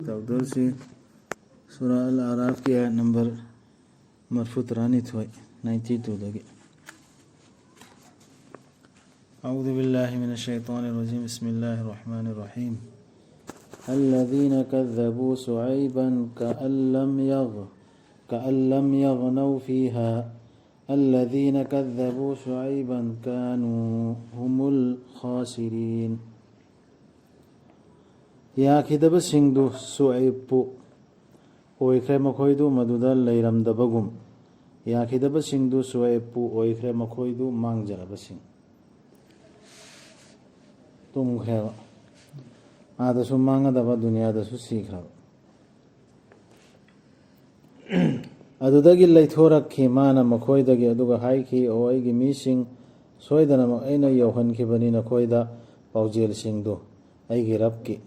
तौदरसी सूरा अल आराफ की आयत नंबर मरफूतरानी थोई 92 दगे अऊज़ु बिल्लाहि मिनश शैतानिर रजीम बिस्मिल्लाहिर रहमानिर रहीम अल्लज़ीना कज़्ज़बू शुअयबन कअन लम यग़नौ फ़ीहा अल्लज़ीना कज़्ज़बू शुअयबन कानू हुमुल ख़ासिरीन याखिदबसिंगदु शुअयबपु ओइख्रे मखोइदु मदुदा लैरमदबगुम याखिदबसिंगदु शुअयबपु ओइख्रे मखोइदु मांगजरबसिंग तुमख्रेब आदसु मांगदबा दुनियादसु सीख्रब अदुदगी लैथोरक्खि माना मखोइदगी अदुगा हाइखि ओ अइगी मीसिंग सोइदनमक अइना यौहनखिबनि नखोइदा पाउजेलसिंगदु अइगी रबकी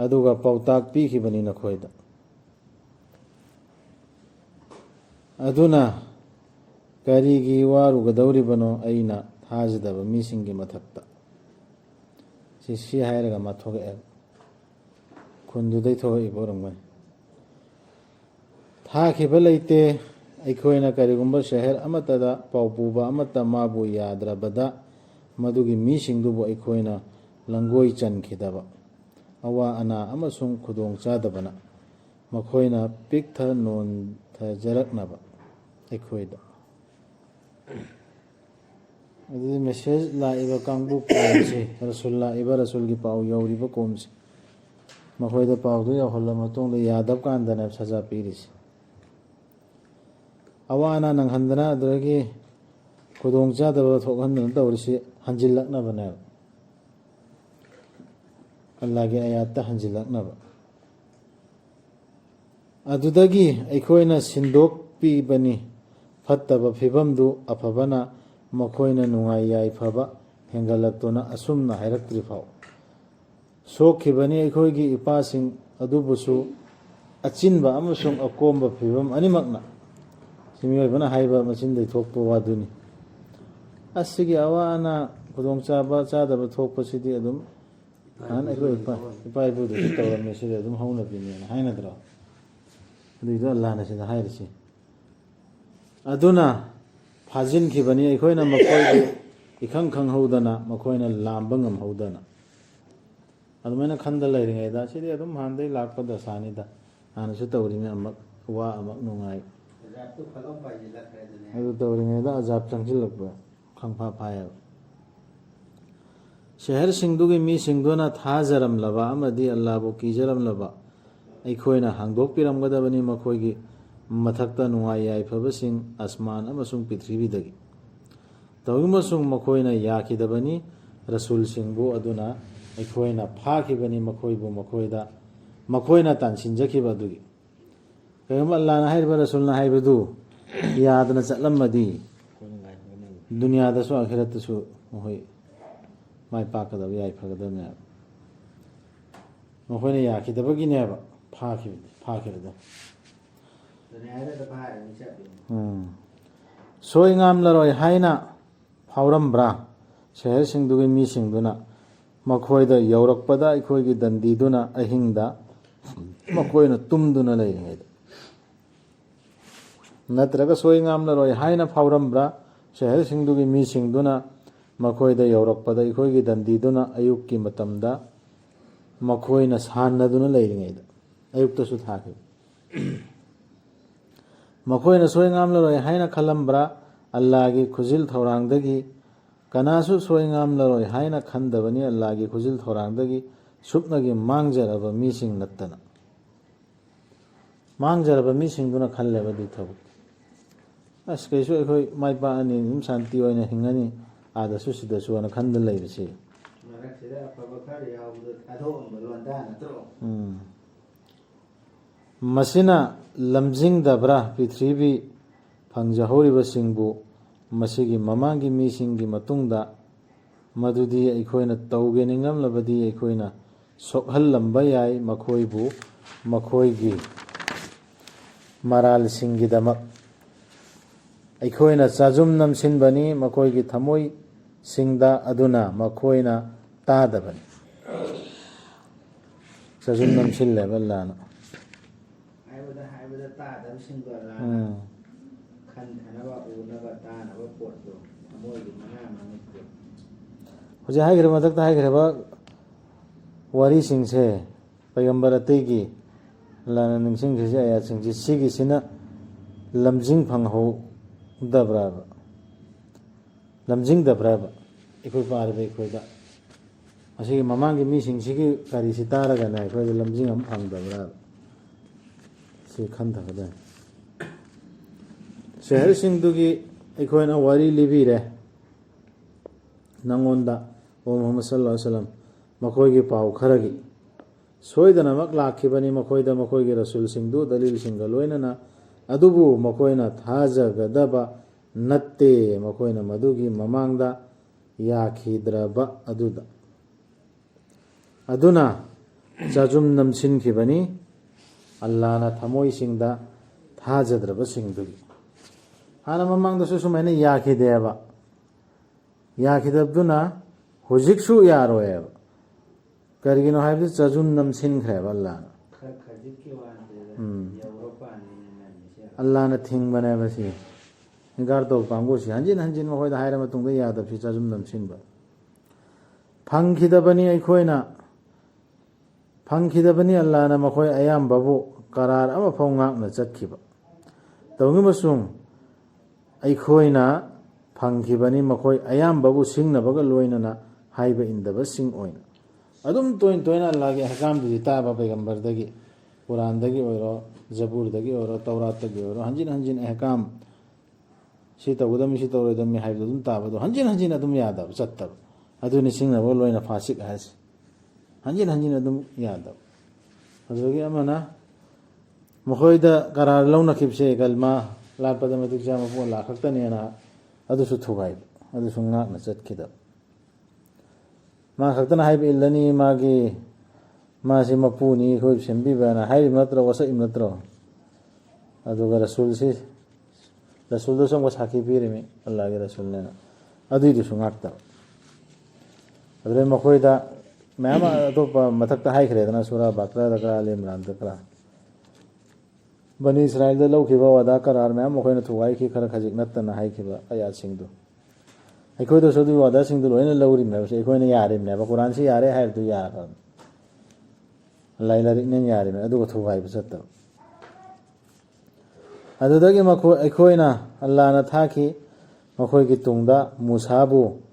अदुगा पाउताक पीखिबनि नखोइदा अदुना करिगी वारुगदौरिबनो अइना थाजदबा मीसिंगी मथक्ता सी हायरगा माथोगे खुंदुदै थोगे बोरंगमनि थाखिबा लैते अइखोइना करिगुंबा शहर अमतदा पाउपुबा अमता माबु याद्रबदा मदुगी मीसिंगदुबु अइखोइना लंगोई चनखिदबा अवा अना अमसुंग खुदोंग चादबना मखोइना पिकथा नोन थजरकनबा अइखोइदा अदुदि मेसेज लाइबा कांगबु कोमसे रसूल लाइबा रसूल की पाउ यौरिबा कोमसे मखोइदा पाउदु यौहल्ला मतोंदा यादब कांदना सजा पीरिसे अवा अना नंगहंदना अदुगी खुदोंग चादबा थोगहंदना तौरिसे हंजिल्लकनबने अल्लाह के आयात हंजिल्लकनबा अदुदगी अइखोइना सिंदोक पीबनी फत्तबा फिबमदु अफबना मखोइना नुंगाई याइफबा हेंगलक्तोना असुमना हाइरक्त्रिफाव सोखिबनी अइखोइगी इपासिंग अदुबुसु अचिनबा अमसुंग अकोमबा फिबम अनिमकना सिमियोइबना हाइबा मचिनदै थोकपो वादुनी असिगी अवाना खुदोंचाबा चादबा थोकपसिदि अदुम हान अइखोइ इपा इपुदु तौरमेसिदि अदुम हौनबिनेना हाइनद्रो अदुइदो अल्लाहना सिदा हाइरसि अदुना फाजिनखिबनी अइखोइना मखोइदु इखंग खंगहौदना मखोइना लांबा ngamहौदना अदुमैना खंदा लैरिङैदा सिदि अदुम हानदै लाक्पा दसानिदा हानसु तौरिङै अमक वा अमक नुंगाई अदु तौरिङैदा अजाब चंजिल्लकपा खंफा फायब शहर सिंधुगी मी सिंधुना थाजरमलबा अमदि अल्लाहबु कीजरमलबा अइखोइना हांदोकपिरमगदबनि मखोइगी मथक्ता नुंगाई याइफबसिंग आसमान अमसुंग पृथ्वीदगी तौमसुंग मखोइना याखिदबनि रसूल सिंहबु अदुना अइखोइना फाखिबनि मखोइबु मखोइदा मखोइना तानसिनजखिबा दुगी कयम अल्लाहना हाइरबा रसूलना हाइबदु यादना चलमदि दुनियादसु आखिरतसु मखोइ माइ पाकदब याइफगदबने मखोइना याखिदबगिनेबा फाखिबदा सोइंगामलरोय हाइना फावरमब्रा शहरसिंदुगी मीसिंदुना मखोइदा यौरकपदा अइखोइगी दंदीदुना अहिंगदा मखोइना तुमदुना लैरिङैदा नत्रगा सोइंगामलरोय हाइना फावरमब्रा शहरसिंदुगी मीसिंदुना मखोइदा यौरकपदा अइखोइगी दंदीदुना अयुक्की मतमदा मखोइना सान्नदुना लैरिङैदा अयुक्तसु थाखि मखोइना सोइंगामलरोय हाइना खलमब्रा अल्लाहगी खुजिल थौरांदगी कनासु सोइंगामलरोय हाइना खंदबनी अल्लाहगी खुजिल थौरांदगी सुपनगी मांगजरबा मीसिंग नत्तना मांगजरबा मीसिंगदुना खल्लेबा दि थबु अस कैसु अखोइ माइपा अनि निम शांति ओइना हिंगनी आदसु सिदसु अना खंद लैबसे मरक्सिदा अफबा खर यावदु थाथोअम्बा लोंदा नत्रो मसिना लमजिंगदब्रा पृथ्वी फंजहौरिबसिंगबु मसिगी ममांगी मीसिंगी मतुंगदा मदुदी अइखोइना तौगे निंगमलबदी अइखोइना सोखहल्लंबा याय मखोइबु मखोइगी मरालसिंगीदमक अइखोइना चाजुम नमसिनबनी मखोइगी थमोइ सिंगदा अदुना मखोइना तादबनी ꯆꯖꯨꯝ ꯅꯝꯁꯤꯜꯂꯦꯕ ꯑꯜꯂꯥꯍꯅ ꯍꯥꯏꯕꯗ ꯇꯥꯗꯕꯁꯤꯡꯗꯣ ꯈꯟꯊꯅꯕ ꯎꯅꯕ ꯇꯥꯅꯕ ꯄꯣꯠꯇꯣ ꯃꯣꯏꯒꯤ ꯃꯅꯤꯠꯇꯣ ꯍꯧꯖꯤꯛ ꯍꯥꯏꯈ꯭ꯔꯕ ꯃꯊꯛꯇ ꯍꯥꯏꯈ꯭ꯔꯕ ꯋꯥꯔꯤꯁꯤꯡꯁꯦ ꯄꯩꯒꯝꯕꯔ ꯑꯇꯩꯒꯤ ꯑꯜꯂꯥꯍꯅ ꯅꯤꯡꯁꯤꯡꯈ꯭ꯔꯤꯁꯦ ꯑꯌꯥꯠꯁꯤꯡꯁꯦ ꯁꯤꯒꯤꯁꯤꯅ ꯂꯝꯖꯤꯡ ꯐꯪꯍꯧꯗꯕ꯭ꯔꯕ ꯂꯝꯖꯤꯡꯗꯕ꯭ꯔꯕ ꯑꯩꯈꯣই ꯄꯥꯔꯤꯕ ꯑꯩꯈꯣꯏꯗ ꯑꯁꯤꯒꯤ ꯃꯃꯥꯡꯒꯤ ꯃꯤꯁꯤꯡꯁꯤꯒꯤ ꯀꯔꯤꯁꯤ ꯇꯥꯔꯒꯅ ꯑꯩꯈꯣꯏꯗ ꯂꯝꯖꯤꯡ ꯑꯃ ꯐꯪꯗꯕ꯭ꯔꯕ ꯁꯤ ꯈꯟꯊꯒꯗꯣꯏꯅꯤ ꯁꯍꯔꯁꯤꯡꯗꯨꯒꯤ ꯑꯩꯈꯣꯏꯅ ꯋꯥꯔꯤ ꯂꯤꯕꯤꯔꯦ ꯅꯪꯉꯣꯟꯗ ꯑꯣ ꯃꯨꯍꯝꯃꯗ ꯁꯜꯂꯜꯂꯥꯍꯨ ꯑꯂꯩꯍꯤ ꯋꯁꯜꯂꯝ ꯃꯈꯣꯏꯒꯤ ꯄꯥꯎ ꯈꯔꯒꯤ ꯁꯣꯏꯗꯅꯃꯛ ꯂꯥꯛꯈꯤꯕꯅꯤ ꯃꯈꯣꯏꯗ ꯃꯈꯣꯏꯒꯤ ꯔꯁꯨꯜꯁꯤꯡꯗꯨ ꯗꯂꯤꯜꯁꯤꯡꯒ ꯂꯣꯏꯅꯅ ꯑꯗꯨꯕꯨ ꯃꯈꯣꯏꯅ ꯊꯥꯖꯒꯗꯕ ꯅꯠꯇꯦ ꯃꯈꯣꯏꯅ ꯃꯗꯨꯒꯤ ꯃꯃꯥꯡꯗ ꯌꯥꯈꯤꯗ꯭ꯔꯕ ꯑꯗꯨꯅ ꯆꯖꯨꯝ ꯅꯝꯁꯤꯟꯈꯤꯕꯅꯤ ꯑꯜꯂꯥꯍꯅ ꯊꯃꯣꯏꯁꯤꯡꯗ ꯊꯥꯖꯗ꯭ꯔꯕꯁꯤꯡꯗꯨꯒꯤ ꯍꯥꯟꯅ ꯃꯃꯥꯡꯗꯁꯨ ꯁꯨꯃꯥꯏꯅ ꯌꯥꯈꯤꯗꯦꯕ ꯌꯥꯈꯤꯗꯕꯗꯨꯅ ꯍꯧꯖꯤꯛꯁꯨ ꯌꯥꯔꯣꯏꯕ ꯀꯔꯤꯒꯤꯅꯣ ꯍꯥꯏꯕꯗꯤ ꯆꯖꯨꯝ ꯅꯝꯁꯤꯟꯈ꯭ꯔꯦꯕ ꯑꯜꯂꯥꯍꯅ ꯑꯜꯂꯥꯍꯅ ꯊꯤꯡꯕꯅꯦꯕ ꯁꯤ ꯏꯟꯀꯥꯔ ꯇꯧꯕ ꯀꯥꯡꯕꯨꯁꯤ ꯍꯟꯖꯤꯟ ꯍꯟꯖꯤꯟ ꯃꯈꯣꯏꯗ ꯍꯥꯏꯔ ꯃꯇꯨꯡꯗ ꯌꯥꯗꯕꯁꯤ ꯆꯖꯨꯝ ꯅꯝꯁꯤꯟꯕ ꯐꯪꯈꯤꯗꯕꯅꯤ ꯑꯜꯂꯥꯍꯅ ꯃꯈꯣꯏ ꯑꯌꯥꯝꯕꯕꯨ ꯀꯔꯥꯔ ꯑꯃꯐꯥꯎ ꯉꯥꯛꯅ ꯆꯠꯈꯤꯕ ꯇꯧꯅꯤꯡꯕꯁꯨꯡ ꯑꯩꯈꯣꯏꯅ ꯐꯪꯈꯤꯕꯅꯤ ꯃꯈꯣꯏ ꯑꯌꯥꯝꯕꯕꯨ ꯁꯤꯡꯅꯕꯒ ꯂꯣꯏꯅꯅ ꯍꯥꯏꯕ ꯏꯟꯗꯕꯁꯤꯡ ꯑꯣꯏꯅ ꯑꯗꯨꯝ ꯇꯣꯏꯅ ꯇꯣꯏꯅ ꯑꯜꯂꯥꯍꯒꯤ ꯑꯍꯀꯥꯝꯗꯨꯗꯤ ꯇꯥꯕ ꯄꯩꯒꯝꯕꯔꯗꯒꯤ ꯀꯨꯔꯥꯟꯗꯒꯤ ꯑꯣꯏꯔꯣ ꯖꯕꯨꯔꯗꯒꯤ ꯑꯣꯏꯔꯣ ꯇꯧꯔꯥꯠꯇꯒꯤ ꯑꯣꯏꯔꯣ ꯍꯟꯖꯤꯟ ꯍꯟꯖꯤꯟ ꯑꯍꯀꯥꯝ ꯁꯤ ꯇꯧꯒꯗꯕꯅꯤ ꯁꯤ ꯇꯧꯔꯣꯏꯗꯕꯅꯤ ꯍꯥꯏꯕꯗꯣ ꯑꯗꯨꯝ ꯇꯥꯕꯗꯣ ꯍꯟꯖꯤꯟ ꯍꯟꯖꯤꯟ ꯑꯗꯨꯝ ꯌꯥꯗꯕ ꯆꯠꯇꯕ ꯑꯗꯨꯅꯤ ꯁꯤꯡꯅꯕꯒ ꯂꯣꯏꯅ ꯐꯥꯁꯤꯛ ꯍꯥꯏꯁꯤ ꯍꯟꯖꯤꯟ ꯍꯟꯖꯤꯟ ꯑꯗꯨꯝ ꯌꯥꯗꯕ ꯑꯗꯨꯗꯒꯤ ꯑꯃꯅ ꯃꯈꯣꯏꯗ ꯀꯔꯥꯔ ꯂꯧꯅꯈꯤꯕꯁꯦ ꯀꯜꯃꯥ ꯂꯥꯠꯄꯗ ꯃꯇꯤꯛ ꯆꯥꯕ ꯄꯣꯠ ꯈꯛꯇꯅꯦꯅ ꯑꯗꯨꯁꯨ ꯊꯨꯒꯥꯏꯕ ꯑꯗꯨꯁꯨ ꯉꯥꯛꯅ ꯆꯠꯈꯤꯗꯕ ꯃꯥ ꯈꯛꯇꯅ ꯍꯥꯏꯕ ꯏꯜꯂꯅꯤ ꯃꯥꯁꯤ ꯃꯄꯨꯅꯤ ꯑꯩꯈꯣꯏ ꯁꯦꯝꯕꯤꯕꯅ ꯍꯥꯏꯔꯤꯕ ꯅꯠꯇ꯭ꯔꯣ ꯋꯥꯁꯛꯏꯕ ꯅꯠꯇ꯭ꯔꯣ ꯑꯗꯨꯒ ꯔꯁꯨꯜꯗꯁꯨ ꯑꯃꯨꯛ ꯁꯥꯈꯤ ꯄꯤꯔꯤꯃꯤ ꯑꯜꯂꯥꯍꯒꯤ ꯔꯁꯨꯜꯅꯦꯅ ꯑꯗꯨꯏꯗꯨꯁꯨ ꯉꯥꯛꯇꯕ ꯑꯗꯨꯗꯩ ꯃꯈꯣꯏꯗ ꯃꯌꯥꯝ ꯑꯇꯣꯞꯄ ꯃꯊꯛꯇ ꯍꯥꯏꯈ꯭ꯔꯦꯗꯅ ꯁꯨꯔꯥ ꯕꯥꯀꯔꯥꯗ ꯀꯔꯥ ꯑꯥꯜ ꯏꯝꯔꯥꯟꯗ ꯀꯔꯥ ꯕꯅꯤ ꯏꯁ꯭ꯔꯥꯏꯜꯗ ꯂꯧꯈꯤꯕ ꯋꯥꯗꯥ ꯀꯔꯥꯔ ꯃꯌꯥꯝ ꯃꯈꯣꯏꯅ ꯊꯨꯒꯥꯏꯈꯤ ꯈꯔ ꯈꯖꯤꯛ ꯅꯠꯇꯅ ꯍꯥꯏꯈꯤꯕ ꯑꯌꯥꯠꯁꯤꯡꯗꯨ ꯑꯩꯈꯣꯏꯗꯁꯨ ꯑꯗꯨꯒꯤ ꯋꯥꯗꯥꯁꯤꯡꯗꯨ ꯂꯣꯏꯅ ꯂꯧꯔꯤꯕꯅꯦꯕ ꯑꯩꯈꯣꯏꯅ ꯌꯥꯔꯤꯕꯅꯦꯕ ꯀꯨꯔꯥꯟꯁꯤ ꯌꯥꯔꯦ ꯍꯥꯏꯕꯗꯨ ꯌꯥꯔꯕꯅꯤ ꯂꯥꯏꯔꯤꯛꯅꯦꯅ ꯌꯥꯔꯤꯕꯅꯦ ꯑꯗꯨꯒ ꯊꯨꯒꯥꯏꯕ ꯆꯠꯇꯕ ꯑꯗꯨꯗꯒꯤ ꯑꯩꯈꯣꯏꯅ ꯑꯜꯂꯥꯍꯅ ꯊꯥꯈꯤ ꯃꯈꯣꯏꯒꯤ ꯇꯨꯡꯗ ꯃꯨꯁꯥꯕꯨ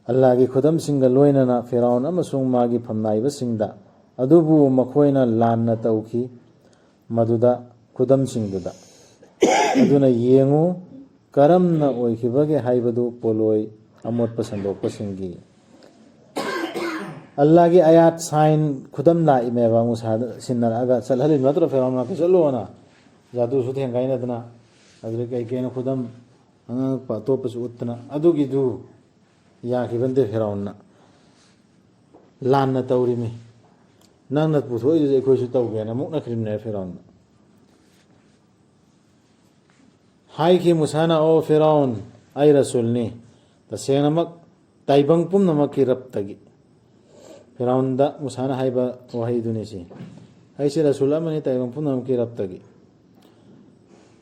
ꯑꯜꯂꯥꯍꯒꯤ ꯈꯨꯗꯝꯁꯤꯡꯒ ꯂꯣꯏꯅꯅ ꯐꯤꯔꯥꯎꯟ ꯑꯃꯁꯨꯡ ꯃꯥꯒꯤ ꯐꯝꯅꯥꯏꯕꯁꯤꯡꯗ ꯑꯗꯨꯕꯨ ꯃꯈꯣꯏꯅ ꯂꯥꯟꯅ ꯇꯧꯈꯤ ꯃꯗꯨꯗ ꯈꯨꯗꯝꯁꯤꯡꯗꯨꯗ ꯑꯗꯨꯅ ꯌꯦꯡꯉꯨ ꯀꯔꯝꯅ ꯑꯣꯏꯈꯤꯕꯒꯦ ꯍꯥꯏꯕꯗꯨ ꯄꯣꯂꯣꯏ ꯑꯃꯣꯠꯄ ꯁꯟꯗꯣꯛꯄꯁꯤꯡꯒꯤ ꯑꯜꯂꯥꯍꯒꯤ ꯑꯌꯥꯠ ꯁꯥꯏꯟ ꯈꯨꯗꯝ ꯂꯥꯛꯏꯃꯦꯕ ꯃꯨꯁꯥꯗ ꯁꯤꯟꯅꯔꯛꯑꯒ ꯆꯠꯍꯜꯂꯤꯕ ꯅꯠꯇ꯭ꯔꯣ ꯐꯤꯔꯥꯎꯟ ꯃꯅꯥꯛꯇ ꯆꯠꯂꯣꯅ ꯖꯥꯗꯨꯁꯨ ꯊꯦꯡꯒꯥꯏꯅꯗꯅ ꯑꯗꯨꯗꯒꯤ ꯀꯩꯀꯩꯅꯣ ꯈꯨꯗꯝ ꯑꯉꯛꯄ ꯑꯇꯣꯞꯄꯁꯨ ꯎꯠꯇꯅ ꯑꯗꯨꯒꯤꯗꯨ ꯌꯥꯈꯤꯕ ꯅꯠꯇꯦ ꯐꯤꯔꯥꯎꯟꯅ ꯂꯥꯟꯅ ꯇꯧꯔꯤꯃꯤ ꯅꯪꯅ ꯄꯨꯊꯣꯛꯏꯗꯨꯁꯨ ꯑꯩꯈꯣꯏꯁꯨ ꯇꯧꯒꯦꯅ ꯃꯨꯛꯅꯈ꯭ꯔꯤꯕꯅꯦ ꯐꯤꯔꯥꯎꯟꯅ ꯍꯥꯏꯈꯤ ꯃꯨꯁꯥꯅ ꯑꯣ ꯐꯤꯔꯥꯎꯟ ꯑꯩ ꯔꯁꯨꯜꯅꯤ ꯇꯁꯦꯡꯅꯃꯛ ꯇꯥꯏꯕꯪ ꯄꯨꯝꯅꯃꯛꯀꯤ ꯔꯕꯇꯒꯤ ꯐꯤꯔꯥꯎꯟꯗ ꯃꯨꯁꯥꯅ ꯍꯥꯏꯕ ꯋꯥꯍꯩꯗꯨꯅꯤ ꯁꯤ ꯑꯩꯁꯦ ꯔꯁꯨꯜ ꯑꯃꯅꯤ ꯇꯥꯏꯕꯪ ꯄꯨꯝꯅꯃꯛꯀꯤ ꯔꯕꯇꯒꯤ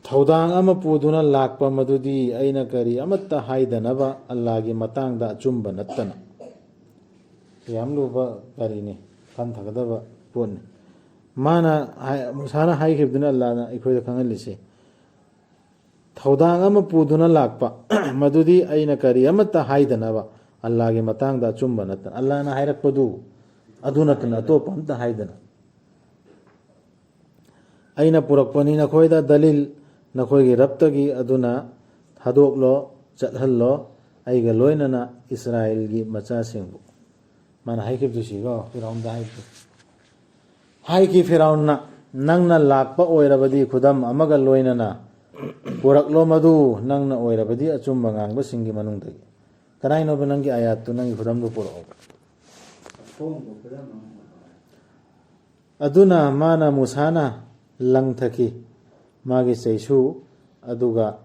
ꯊꯧꯗꯥꯡ ꯑꯃ ꯄꯨꯗꯨꯅ ꯂꯥꯛꯄ ꯃꯗꯨꯗꯤ ꯑꯩꯅ ꯀꯔꯤ ꯑꯃꯠꯇ ꯍꯥꯏꯗꯅꯕ ꯑꯜꯂꯥꯍꯒꯤ ꯃꯇꯥꯡꯗ ꯑꯆꯨꯝꯕ ꯅꯠꯇꯅ ꯌꯥꯝ ꯂꯨꯕ ꯀꯔꯤꯅꯤ ꯈꯟꯊꯒꯗꯕ ꯄꯣꯠꯅꯤ ꯃꯨꯁꯥꯅ ꯍꯥꯏꯈꯤꯕꯗꯨꯅ ꯑꯜꯂꯥꯍꯅ ꯑꯩꯈꯣꯏꯗ ꯈꯪꯍꯜꯂꯤꯁꯦ ꯊꯧꯗꯥꯡ ꯑꯃ ꯄꯨꯗꯨꯅ ꯂꯥꯛꯄ ꯃꯗꯨꯗꯤ ꯑꯩꯅ ꯀꯔꯤ ꯑꯃꯠꯇ ꯍꯥꯏꯗꯅꯕ ꯑꯜꯂꯥꯍꯒꯤ ꯃꯇꯥꯡꯗ ꯑꯆꯨꯝꯕ ꯅꯠꯇꯅ ꯑꯜꯂꯥꯍꯅ ꯍꯥꯏꯔꯛꯄꯗꯨ ꯑꯗꯨ ꯅꯠꯇꯅ ꯑꯇꯣꯞꯄ ꯑꯝꯇ ꯍꯥꯏꯗꯅ ꯑꯩꯅ ꯄꯨꯔꯛꯄꯅꯤ ꯅꯈꯣꯏꯗ ꯗꯂꯤꯜ ꯅꯈꯣꯏꯒꯤ ꯔꯕꯇꯒꯤ ꯑꯗꯨꯅ ꯊꯥꯗꯣꯛꯂꯣ ꯆꯠꯍꯜꯂꯣ ꯑꯩꯒ ꯂꯣꯏꯅꯅ ꯏꯁ꯭ꯔꯥꯏꯜꯒꯤ ꯃꯆꯥꯁꯤꯡꯕꯨ ꯃꯥꯅ ꯍꯥꯏꯈꯤꯕꯗꯨ ꯁꯤꯀꯣ ꯐꯤꯔꯥꯎꯟꯗ ꯍꯥꯏꯈꯤ ꯐꯤꯔꯥꯎꯟꯅ ꯅꯪꯅ ꯂꯥꯛꯄ ꯑꯣꯏꯔꯕꯗꯤ ꯈꯨꯗꯝ ꯑꯃꯒ ꯂꯣꯏꯅꯅ ꯄꯨꯔꯛꯂꯣ ꯃꯗꯨ ꯅꯪꯅ ꯑꯣꯏꯔꯕꯗꯤ ꯑꯆꯨꯝꯕ ꯉꯥꯡꯕꯁꯤꯡꯒꯤ ꯃꯅꯨꯡꯗꯒꯤ ꯀꯗꯥꯏꯅꯣꯕ ꯅꯪꯒꯤ ꯑꯌꯥꯠꯇꯨ ꯅꯪꯒꯤ ꯈꯨꯗꯝꯗꯨ ꯄꯨꯔꯛꯑꯣ ꯑꯗꯨꯅ ꯃꯥꯅ ꯃꯨꯁꯥꯅ ꯂꯪꯊꯈꯤ ꯃꯥꯒꯤ ꯆꯩꯁꯨ ꯑꯗꯨꯒ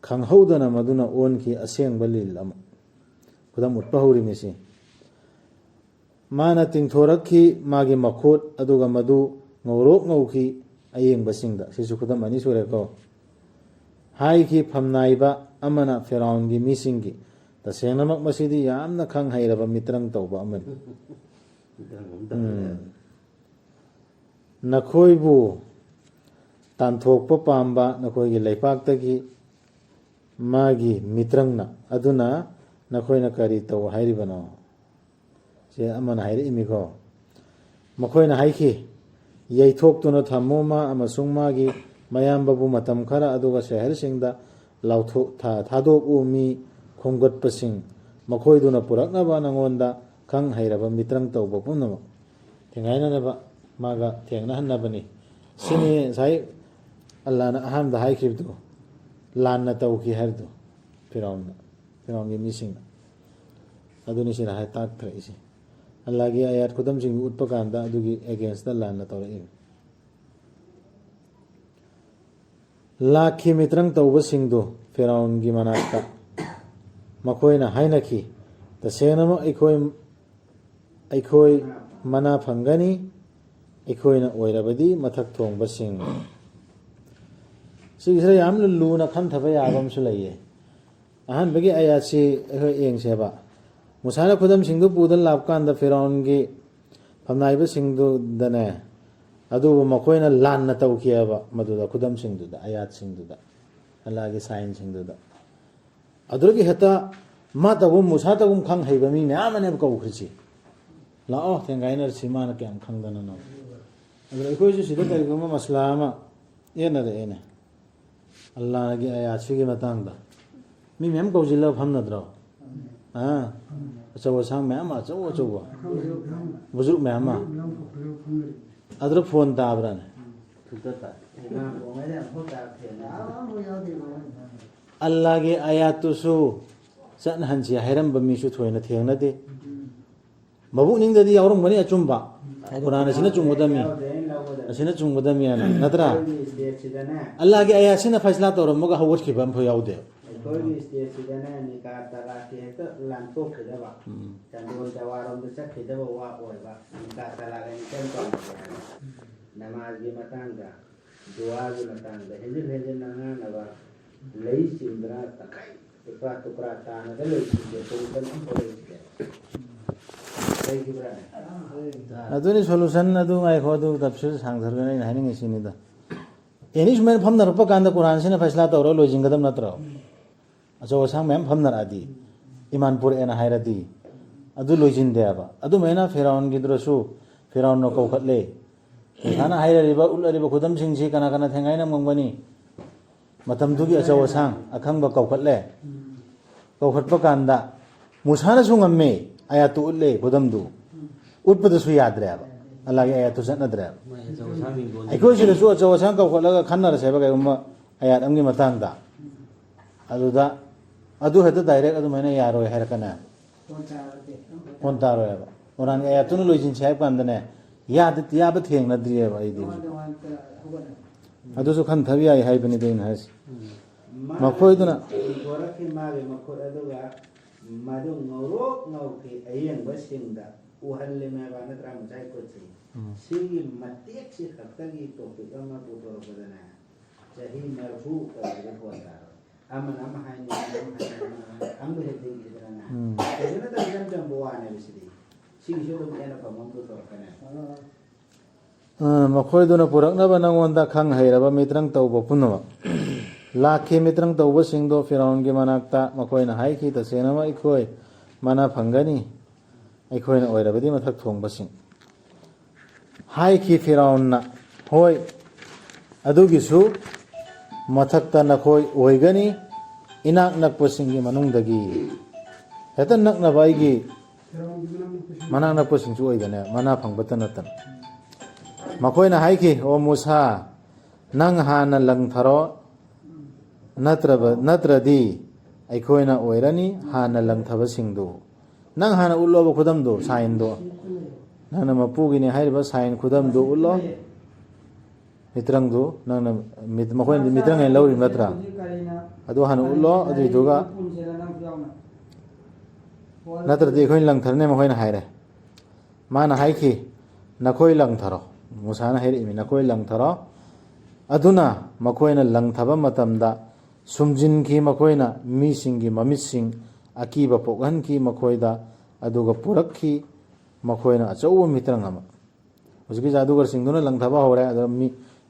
ꯈꯪꯍꯧꯗꯅ ꯃꯗꯨꯅ ꯑꯣꯟꯈꯤ ꯑꯁꯦꯡꯕ ꯂꯤꯜ ꯑꯃ ꯈꯨꯗꯝ ꯎꯠꯄ ꯍꯧꯔꯤꯃꯤꯁꯤ ꯃꯥꯅ ꯇꯤꯡꯊꯣꯔꯛꯈꯤ ꯃꯥꯒꯤ ꯃꯈꯨꯠ ꯑꯗꯨꯒ ꯃꯗꯨ ꯉꯧꯔꯣꯛ ꯉꯧꯈꯤ ꯑꯌꯦꯡꯕꯁꯤꯡꯗ ꯁꯤꯁꯨ ꯈꯨꯗꯝ ꯑꯅꯤ ꯁꯨꯔꯦꯀꯣ ꯍꯥꯏꯈꯤ ꯐꯝꯅꯥꯏꯕ ꯑꯃꯅ ꯐꯦꯔꯥꯎꯟꯒꯤ ꯃꯤꯁꯤꯡꯒꯤ ꯇꯁꯦꯡꯅꯃꯛ ꯃꯁꯤꯗꯤ ꯌꯥꯝꯅ ꯈꯪ ꯍꯩꯔꯕ ꯃꯤꯇ꯭ꯔꯪ ꯇꯧꯕ ꯑꯃꯅꯤ ꯅꯈꯣꯏꯕꯨ ꯇꯥꯟꯊꯣꯛꯄ ꯄꯥꯝꯕ ꯅꯈꯣꯏꯒꯤ ꯂꯩꯄꯥꯛꯇꯒꯤ ꯃꯥꯒꯤ ꯃꯤꯇ꯭ꯔꯪꯅ ꯑꯗꯨꯅ ꯅꯈꯣꯏꯅ ꯀꯔꯤ ꯇꯧ ꯍꯥꯏꯔꯤꯕꯅꯣ ꯁꯤ ꯑꯃꯅ ꯍꯥꯏꯔꯛꯏꯃꯤꯀꯣ ꯃꯈꯣꯏꯅ ꯍꯥꯏꯈꯤ ꯌꯩꯊꯣꯛꯇꯨꯅ ꯊꯝꯃꯣ ꯃꯥ ꯑꯃꯁꯨꯡ ꯃꯥꯒꯤ ꯃꯌꯥꯝꯕꯕꯨ ꯃꯇꯝ ꯈꯔ ꯑꯗꯨꯒ ꯁꯍꯔꯁꯤꯡꯗ ꯊꯥꯗꯣꯛꯎ ꯃꯤ ꯈꯣꯝꯒꯠꯄꯁꯤꯡ ꯃꯈꯣꯏꯗꯨꯅ ꯄꯨꯔꯛꯅꯕ ꯅꯉꯣꯟꯗ ꯈꯪ ꯍꯩꯔꯕ ꯃꯤꯇ꯭ꯔꯪ ꯇꯧꯕ ꯄꯨꯝꯅꯃꯛ ꯊꯦꯡꯒꯥꯏꯅꯅꯕ ꯃꯥꯒ ꯊꯦꯡꯅꯍꯟꯅꯕꯅꯤ ꯁꯤꯅꯤ ꯉꯁꯥꯏ ꯑꯜꯂꯥꯍꯅ ꯑꯍꯥꯟꯕꯗ ꯍꯥꯏꯈꯤꯕꯗꯨ ꯂꯥꯟꯅ ꯇꯧꯈꯤ ꯍꯥꯏꯕꯗꯨ ꯐꯤꯔꯥꯎꯟꯒꯤ ꯃꯤꯁꯤꯡꯅ ꯑꯗꯨꯅꯤ ꯁꯤꯗ ꯇꯥꯛꯊꯔꯛꯏꯁꯦ ꯑꯜꯂꯥꯍꯒꯤ ꯑꯌꯥꯠ ꯈꯨꯗꯝꯁꯤꯡ ꯎꯠꯄ ꯀꯥꯟꯗ ꯑꯗꯨꯒꯤ ꯑꯦꯒꯦꯟꯁꯇ ꯂꯥꯟꯅ ꯇꯧꯔꯛꯏ ꯂꯥꯛꯈꯤ ꯃꯤꯇ꯭ꯔꯪ ꯇꯧꯕꯁꯤꯡꯗꯨ ꯐꯤꯔꯥꯎꯟꯒꯤ ꯃꯅꯥꯛꯇ ꯃꯈꯣꯏꯅ ꯍꯥꯏꯅꯈꯤ ꯇꯁꯦꯡꯅꯃꯛ ꯑꯩꯈꯣꯏ ꯃꯅꯥ ꯐꯪꯒꯅꯤ ꯑꯩꯈꯣꯏꯅ ꯑꯣꯏꯔꯕꯗꯤ ꯃꯊꯛ ꯊꯣꯡꯕꯁꯤꯡ ꯁꯤꯒꯤꯁꯤꯗ ꯌꯥꯝꯅ ꯂꯨꯅ ꯈꯟꯊꯕ ꯌꯥꯕ ꯑꯃꯁꯨ ꯂꯩꯌꯦ ꯑꯍꯥꯟꯕꯒꯤ ꯑꯌꯥꯠꯁꯤ ꯑꯩꯈꯣꯏ ꯌꯦꯡꯁꯦꯕ ꯃꯨꯁꯥꯅ ꯈꯨꯗꯝꯁꯤꯡꯗꯨ ꯄꯨꯗꯨꯅ ꯂꯥꯛꯄ ꯀꯥꯟꯗ ꯐꯤꯔꯥꯎꯟꯒꯤ ꯐꯝꯅꯥꯏꯕꯁꯤꯡꯗꯨꯗꯅꯦ ꯑꯗꯨꯕꯨ ꯃꯈꯣꯏꯅ ꯂꯥꯟꯅ ꯇꯧꯈꯤꯑꯕ ꯃꯗꯨꯗ ꯈꯨꯗꯝꯁꯤꯡꯗꯨꯗ ꯑꯌꯥꯠꯁꯤꯡꯗꯨꯗ ꯑꯜꯂꯥꯍꯒꯤ ꯁꯥꯏꯟꯁꯤꯡꯗꯨꯗ ꯑꯗꯨꯗꯒꯤ ꯍꯦꯛꯇ ꯃꯥ ꯇꯧꯕ ꯃꯨꯁꯥ ꯇꯧꯕ ꯈꯪ ꯍꯩꯕ ꯃꯤ ꯃꯌꯥꯝ ꯑꯃꯅꯦꯕ ꯀꯧꯈ꯭ꯔꯤꯁꯤ ꯂꯥꯛꯑꯣ ꯊꯦꯡꯒꯥꯏꯅꯔꯁꯤ ꯃꯥꯅ ꯀꯌꯥꯝ ꯈꯪꯗꯅꯅꯣ ꯑꯗꯨꯗ ꯑꯩꯈꯣꯏꯁꯨ ꯁꯤꯗ ꯀꯔꯤꯒꯨꯝꯕ ꯃꯁꯂꯥ ꯑꯃ ꯌꯦꯠꯅꯔꯛꯑꯦꯅꯦ ꯑꯜꯂꯥꯍꯒꯤ ꯑꯌꯥꯠꯁꯤꯒꯤ ꯃꯇꯥꯡꯗ ꯃꯤ ꯃꯌꯥꯝ ꯀꯧꯁꯤꯜꯂꯒ ꯐꯝꯅꯗ꯭ꯔꯣ ꯑꯆꯧ ꯑꯁꯥꯡ ꯃꯌꯥꯝ ꯑꯃ ꯑꯆꯧꯕ ꯕꯨꯖꯨꯔꯛ ꯃꯌꯥꯝ ꯑꯃ ꯑꯗꯨꯗ ꯐꯣꯟ ꯇꯥꯕ꯭ꯔꯥꯅꯦ ꯑꯜꯂꯥꯍꯒꯤ ꯑꯌꯥꯠꯇꯨꯁꯨ ꯆꯠꯅꯍꯟꯁꯤ ꯍꯥꯏꯔꯝꯕ ꯃꯤꯁꯨ ꯊꯣꯏꯅ ꯊꯦꯡꯅꯗꯦ ꯃꯕꯨꯛꯅꯤꯡꯗꯗꯤ ꯌꯥꯎꯔꯝꯒꯅꯤ ꯑꯆꯨꯝꯕ ꯀꯨꯔꯥꯟ ꯑꯁꯤꯅ ꯆꯨꯝꯒꯗꯝꯃꯤ ꯑꯁꯤꯅ ꯆꯨꯝꯒꯗꯝꯃꯤꯅ ꯅꯠꯇ꯭ꯔꯥ ꯑꯜꯂꯥꯍꯒꯤ ꯑꯌꯥꯠꯁꯤꯅ ꯐꯩꯁꯂꯥ ꯇꯧꯔꯝꯃꯒ ꯍꯧꯒꯠꯈꯤꯕ ꯑꯃꯐꯥꯎ ꯌꯥꯎꯗꯦ ꯑꯩꯈꯣꯏꯒꯤ ꯁ꯭ꯇꯦꯠꯁꯤꯗꯅꯦ ꯅꯤꯀꯥ ꯇꯂꯥꯛꯀꯤ ꯍꯦꯛꯇ ꯂꯥꯟꯊꯣꯛꯈꯤꯗꯕ ꯆꯟꯗꯣꯜ ꯆꯋꯥꯔꯣꯝꯗ ꯆꯠꯈꯤꯗꯕ ꯋꯥ ꯑꯣꯏꯕ ꯅꯤꯀꯥ ꯇꯂꯥꯛ ꯏꯆꯟ ꯇꯧꯅꯕ ꯅꯃꯥꯖꯒꯤ ꯃꯇꯥꯡꯗ ꯗꯨꯋꯥꯒꯤ ꯃꯇꯥꯡꯗ ꯍꯦꯟꯖꯤꯟꯅ ꯉꯥꯡꯅꯕ ꯂꯩ ꯆꯤꯡꯗꯅ ꯇꯪꯈꯥꯏ ꯇꯨꯀ꯭ꯔꯥ ꯇꯥꯅꯗ ꯂꯩꯈꯤꯗꯦ ꯁꯣꯂꯨꯁꯟ ꯑꯃꯐꯥꯎ ꯂꯩꯈꯤꯗꯦ ꯂꯩꯈꯤꯕ꯭ꯔꯥꯅꯦ ꯑꯗꯨꯅꯤ ꯁꯣꯂꯨꯁꯟ ꯑꯗꯨ ꯉꯥꯏꯈꯣ ꯑꯗꯨ ꯇꯞꯁꯤꯜ ꯁꯥꯡꯊꯔꯒꯅ ꯑꯩꯅ ꯍꯥꯏꯅꯤꯡꯉꯤꯁꯤꯅꯤꯗ ꯑꯦꯅꯤ ꯁꯨꯃꯥꯏꯅ ꯐꯝꯅꯔꯛꯄ ꯀꯥꯟꯗ ꯀꯨꯔꯥꯟꯁꯤꯅ ꯐꯩꯁꯂꯥ ꯇꯧꯔꯒ ꯂꯣꯏꯁꯤꯟꯒꯗꯕ ꯅꯠꯇ꯭ꯔꯣ ꯑꯆꯧ ꯑꯁꯥꯡ ꯃꯌꯥꯝ ꯐꯝꯅꯔꯛꯑꯗꯤ ꯏꯃꯥꯟ ꯄꯨꯔꯛꯑꯦꯅ ꯍꯥꯏꯔꯗꯤ ꯑꯗꯨ ꯂꯣꯏꯁꯤꯟꯗꯦꯕ ꯑꯗꯨꯃꯥꯏꯅ ꯐꯤꯔꯥꯎꯟꯒꯤꯗꯨꯔꯁꯨ ꯐꯤꯔꯥꯎꯟꯅ ꯀꯧꯈꯠꯂꯦ ꯃꯨꯁꯥꯅ ꯍꯥꯏꯔꯤꯕ ꯎꯠꯂꯔꯤꯕ ꯈꯨꯗꯝꯁꯤꯡꯁꯤ ꯀꯅꯥ ꯊꯦꯡꯒꯥꯏꯅ ꯉꯝꯒꯅꯤ ꯃꯇꯝꯗꯨꯒꯤ ꯑꯆꯧ ꯑꯁꯥꯡ ꯑꯈꯪꯕ ꯀꯧꯈꯠꯂꯦ ꯀꯧꯈꯠꯄ ꯀꯥꯟꯗ ꯃꯨꯁꯥꯅꯁꯨ ꯉꯝꯃꯦ ꯑꯌꯥꯠꯇꯨ ꯎꯠꯂꯦ ꯈꯨꯗꯝꯗꯨ ꯎꯠꯄꯗꯁꯨ ꯌꯥꯗ꯭ꯔꯦꯕ ꯑꯜꯂꯥꯍꯒꯤ ꯑꯌꯥꯠꯇꯨ ꯆꯠꯅꯗ꯭ꯔꯦꯕ ꯑꯩꯈꯣꯏ ꯁꯤꯗꯁꯨ ꯑꯆꯧ ꯑꯁꯥꯡ ꯀꯧꯈꯠꯂꯒ ꯈꯟꯅꯔꯁꯦꯕ ꯀꯩꯒꯨꯝꯕ ꯑꯌꯥꯠ ꯑꯃꯒꯤ ꯃꯇꯥꯡꯗ ꯑꯗꯨꯗ ꯑꯗꯨ ꯍꯦꯛꯇ ꯗꯥꯏꯔꯦꯛ ꯑꯗꯨꯃꯥꯏꯅ ꯌꯥꯔꯣꯏ ꯍꯥꯏꯔꯛꯀꯅꯦ ꯐꯣꯟ ꯇꯥꯔꯣꯏꯕ ꯀꯨꯔꯥꯟꯒꯤ ꯑꯌꯥꯠꯇꯨꯅ ꯂꯣꯏꯁꯤꯟꯁꯤ ꯍꯥꯏꯕ ꯀꯥꯟꯗꯅꯦ ꯌꯥꯕ ꯊꯦꯡꯅꯗ꯭ꯔꯤꯑꯕ ꯑꯩꯗꯤ ꯑꯗꯨꯁꯨ ꯈꯟꯊꯕ ꯌꯥꯏ ꯍꯥꯏꯕꯅꯤꯗ ꯑꯩꯅ ꯍꯥꯏꯁꯤ ꯃꯈꯣꯏꯗꯨꯅ ꯊꯣꯔꯛꯈꯤ ꯃꯥꯒꯤ ꯃꯈꯨꯠ ꯑꯗꯨꯒ ꯃꯗꯨ ꯉꯧꯔꯣꯛ ꯉꯧꯈꯤ ꯑꯌꯦꯡꯕꯁꯤꯡꯗ ꯎꯍꯜꯂꯤꯃꯦꯕ ꯅꯠꯇ꯭ꯔꯥ ꯉꯁꯥꯏ ꯈꯨꯠꯁꯤ ꯁꯤꯒꯤ ꯃꯇꯦꯛꯁꯤ ꯈꯛꯇꯒꯤ ꯇꯣꯄꯤꯛ ꯑꯃ ꯄꯨꯊꯣꯔꯛꯄꯗꯅꯦ ꯆꯍꯤ 40 ꯇꯧꯔꯒ ꯐꯣꯟ ꯇꯥꯔꯣꯏ ꯑꯃꯅ ꯑꯃ ꯍꯥꯏꯅꯤ ꯑꯃ ꯍꯦꯛꯇꯤꯗꯅ ꯐꯖꯅ ꯏꯆꯝ ꯆꯝꯕ ꯋꯥꯅꯦꯕ ꯁꯤꯒꯤꯁꯨ ꯑꯗꯨꯝ ꯑꯩꯅ ꯐꯪꯐꯝ ꯄꯨꯊꯣꯔꯛꯀꯅꯦ ꯃꯈꯣꯏꯗꯨꯅ ꯄꯨꯔꯛꯅꯕ ꯅꯉꯣꯟꯗ ꯈꯪ ꯍꯩꯔꯕ ꯃꯤꯇ꯭ꯔꯪ ꯇꯧꯕ ꯄꯨꯝꯅꯃꯛ ꯂꯥꯛꯈꯤ ꯃꯤꯇ꯭ꯔꯪ ꯇꯧꯕꯁꯤꯡꯗꯣ ꯐꯤꯔꯥꯎꯟꯒꯤ ꯃꯅꯥꯛꯇ ꯃꯈꯣꯏꯅ ꯍꯥꯏꯈꯤ ꯇꯁꯦꯡꯅꯃꯛ ꯑꯩꯈꯣই ꯃꯅꯥ ꯐꯪꯒꯅꯤ ꯑꯩꯈꯣꯏꯅ ꯑꯣꯏꯔꯕꯗꯤ ꯃꯊꯛ ꯊꯣꯡꯕꯁꯤꯡ ꯍꯥꯏꯈꯤ ꯐꯤꯔꯥꯎꯟꯅ ꯍꯣꯏ ꯑꯗꯨꯒꯤꯁꯨ ꯃꯊꯛꯇ ꯅꯈꯣꯏ ꯑꯣꯏꯒꯅꯤ ꯏꯅꯥꯛ ꯅꯛꯄꯁꯤꯡꯒꯤ ꯃꯅꯨꯡꯗꯒꯤ ꯍꯦꯛꯇ ꯅꯛꯅꯕ ꯑꯩꯒꯤ ꯃꯅꯥꯛ ꯅꯛꯄꯁꯤꯡꯁꯨ ꯑꯣꯏꯒꯅꯤ ꯃꯅꯥ ꯐꯪꯕꯇ ꯅꯠꯇꯅ ꯃꯈꯣꯏꯅ ꯍꯥꯏꯈꯤ ꯑꯣ ꯃꯨꯁꯥ ꯅꯪ ꯍꯥꯟꯅ ꯂꯪꯊꯔꯣ ꯅꯠꯇ꯭ꯔꯗꯤ ꯑꯩꯈꯣꯏꯅ ꯑꯣꯏꯔꯅꯤ ꯍꯥꯟꯅ ꯂꯪꯊꯕꯁꯤꯡꯗꯨ ꯅꯪ ꯍꯥꯟꯅ ꯎꯠꯂꯣꯕ ꯈꯨꯗꯝꯗꯣ ꯁꯥꯏꯟꯗꯣ ꯅꯪꯅ ꯃꯄꯨꯒꯤꯅꯤ ꯍꯥꯏꯔꯤꯕ ꯁꯥꯏꯟ ꯈꯨꯗꯝꯗꯨ ꯎꯠꯂꯣ ꯃꯤꯇ꯭ꯔꯪꯗꯨ ꯅꯪꯅ ꯃꯈꯣꯏꯅ ꯃꯤꯇ꯭ꯔꯪ ꯍꯥꯏꯅ ꯂꯧꯔꯤꯕ ꯅꯠꯇ꯭ꯔꯥ ꯑꯗꯨ ꯍꯥꯟꯅ ꯎꯠꯂꯣ ꯑꯗꯨꯏꯗꯨꯒ ꯅꯠꯇ꯭ꯔꯗꯤ ꯑꯩꯈꯣꯏꯅ ꯂꯪꯊꯔꯅꯤ ꯃꯈꯣꯏꯅ ꯍꯥꯏꯔꯦ ꯃꯥꯅ ꯍꯥꯏꯈꯤ ꯅꯈꯣꯏ ꯂꯪꯊꯔꯣ ꯃꯨꯁꯥꯅ ꯍꯥꯏꯔꯛꯏꯃꯤ ꯅꯈꯣꯏ ꯂꯪꯊꯔꯣ ꯑꯗꯨꯅ ꯃꯈꯣꯏꯅ ꯂꯪꯊꯕ ꯃꯇꯝꯗ ꯁꯨꯝꯖꯤꯟꯈꯤ ꯃꯈꯣꯏꯅ ꯃꯤꯁꯤꯡꯒꯤ ꯃꯃꯤꯠꯁꯤꯡ ꯑꯀꯤꯕ ꯄꯣꯛꯍꯟꯈꯤ ꯃꯈꯣꯏꯗ ꯑꯗꯨꯒ ꯄꯨꯔꯛꯈꯤ ꯃꯈꯣꯏꯅ ꯑꯆꯧꯕ ꯃꯤꯇ꯭ꯔꯪ ꯑꯃ ꯍꯧꯖꯤꯛꯀꯤ ꯖꯥꯗꯨꯒꯔꯁꯤꯡꯗꯨꯅ ꯂꯪꯊꯕ ꯍꯧꯔꯦ ꯑꯗꯨꯒ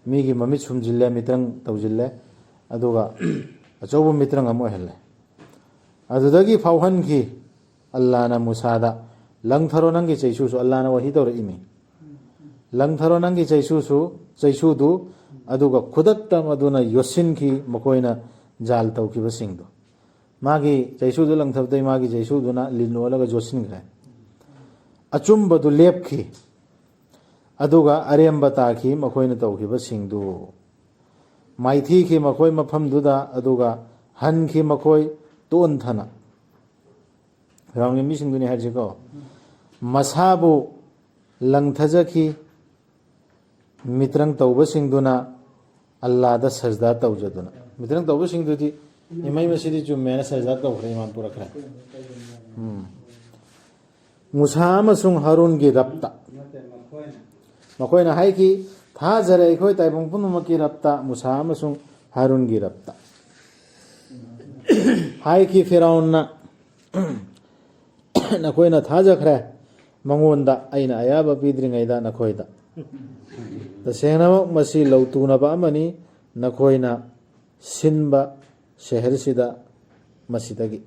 ꯃꯤꯒꯤ ꯃꯃꯤꯠ ꯁꯨꯝꯖꯤꯜꯂꯦ ꯃꯤꯇ꯭ꯔꯪ ꯇꯧꯁꯤꯜꯂꯦ ꯑꯗꯨꯒ ꯑꯆꯧꯕ ꯃꯤꯇ꯭ꯔꯪ ꯑꯃ ꯑꯣꯏꯍꯜꯂꯦ ꯑꯗꯨꯗꯒꯤ ꯐꯥꯎꯍꯟꯈꯤ ꯑꯜꯂꯥꯍꯅ ꯃꯨꯁꯥꯗ ꯂꯪꯊꯔꯣ ꯅꯪꯒꯤ ꯆꯩꯁꯨꯁꯨ ꯑꯜꯂꯥꯍꯅ ꯋꯥꯍꯤ ꯇꯧꯔꯛꯏꯃꯤ ꯂꯪꯊꯔꯣ ꯅꯪꯒꯤ ꯆꯩꯁꯨꯗꯨ ꯑꯗꯨꯒ ꯈꯨꯗꯛꯇ ꯃꯗꯨꯅ ꯌꯣꯠꯁꯤꯟꯈꯤ ꯃꯈꯣꯏꯅ ꯖꯥꯜ ꯇꯧꯈꯤꯕꯁꯤꯡꯗꯨ ꯃꯥꯒꯤ ꯆꯩꯁꯨꯗꯨ ꯂꯪꯊꯕꯗꯩ ꯃꯥꯒꯤ ꯆꯩꯁꯨꯗꯨꯅ ꯂꯤꯟ ꯑꯣꯜꯂꯒ ꯌꯣꯠꯁꯤꯟꯈ꯭ꯔꯦ ꯑꯆꯨꯝꯕꯗꯨ ꯂꯦꯞꯈꯤ ꯑꯗꯨꯒ ꯑꯔꯦꯝꯕ ꯇꯥꯈꯤ ꯃꯈꯣꯏꯅ ꯇꯧꯈꯤꯕꯁꯤꯡꯗꯨ ꯃꯥꯏꯊꯤꯈꯤ ꯃꯈꯣꯏ ꯃꯐꯝꯗꯨꯗ ꯑꯗꯨꯒ ꯍꯟꯈꯤ ꯃꯈꯣꯏ ꯇꯣꯟꯊꯅ ꯐꯤꯔꯥꯎꯟꯒꯤ ꯃꯤꯁꯤꯡꯗꯨꯅꯤ ꯍꯥꯏꯔꯤꯁꯤꯀꯣ ꯃꯁꯥꯕꯨ ꯂꯪꯊꯖꯈꯤ ꯃꯤꯇ꯭ꯔꯪ ꯇꯧꯕꯁꯤꯡꯗꯨꯅ ꯑꯜꯂꯥꯍꯗ ꯁꯖꯗꯥ ꯇꯧꯖꯗꯨꯅ ꯃꯤꯇ꯭ꯔꯪ ꯇꯧꯕꯁꯤꯡꯗꯨꯗꯤ ꯏꯃꯩ ꯃꯁꯤꯗꯤ ꯆꯨꯝꯃꯦꯅ ꯁꯖꯗꯥ ꯇꯧꯈ꯭ꯔꯦ ꯏꯃꯥꯟ ꯄꯨꯔꯛꯈ꯭ꯔꯦ ꯃꯨꯁꯥ ꯑꯃꯁꯨꯡ ꯍꯥꯔꯨꯟꯒꯤ ꯔꯕꯇ ꯃꯈꯣꯏꯅ ꯍꯥꯏꯈꯤ ꯊꯥꯖꯔꯦ ꯑꯩꯈꯣই ꯇꯥꯏꯕꯪ ꯄꯨꯝꯅꯃꯛꯀꯤ ꯔꯕꯇ ꯃꯨꯁꯥ ꯑꯃꯁꯨꯡ ꯍꯥꯔꯨꯟꯒꯤ ꯔꯕꯇ ꯍꯥꯏꯈꯤ ꯐꯤꯔꯥꯎꯟꯅ ꯅꯈꯣꯏꯅ ꯊꯥꯖꯈ꯭ꯔꯦ ꯃꯉꯣꯟꯗ ꯑꯩꯅ ꯑꯌꯥꯕ ꯄꯤꯗ꯭ꯔꯤꯉꯩꯗ ꯅꯈꯣꯏꯗ ꯇꯁꯦꯡꯅꯃꯛ ꯃꯁꯤ ꯂꯧꯇꯨꯅꯕ ꯑꯃꯅꯤ ꯅꯈꯣꯏꯅ ꯁꯤꯟꯕ ꯁꯍꯔꯁꯤꯗ ꯃꯁꯤꯗꯒꯤ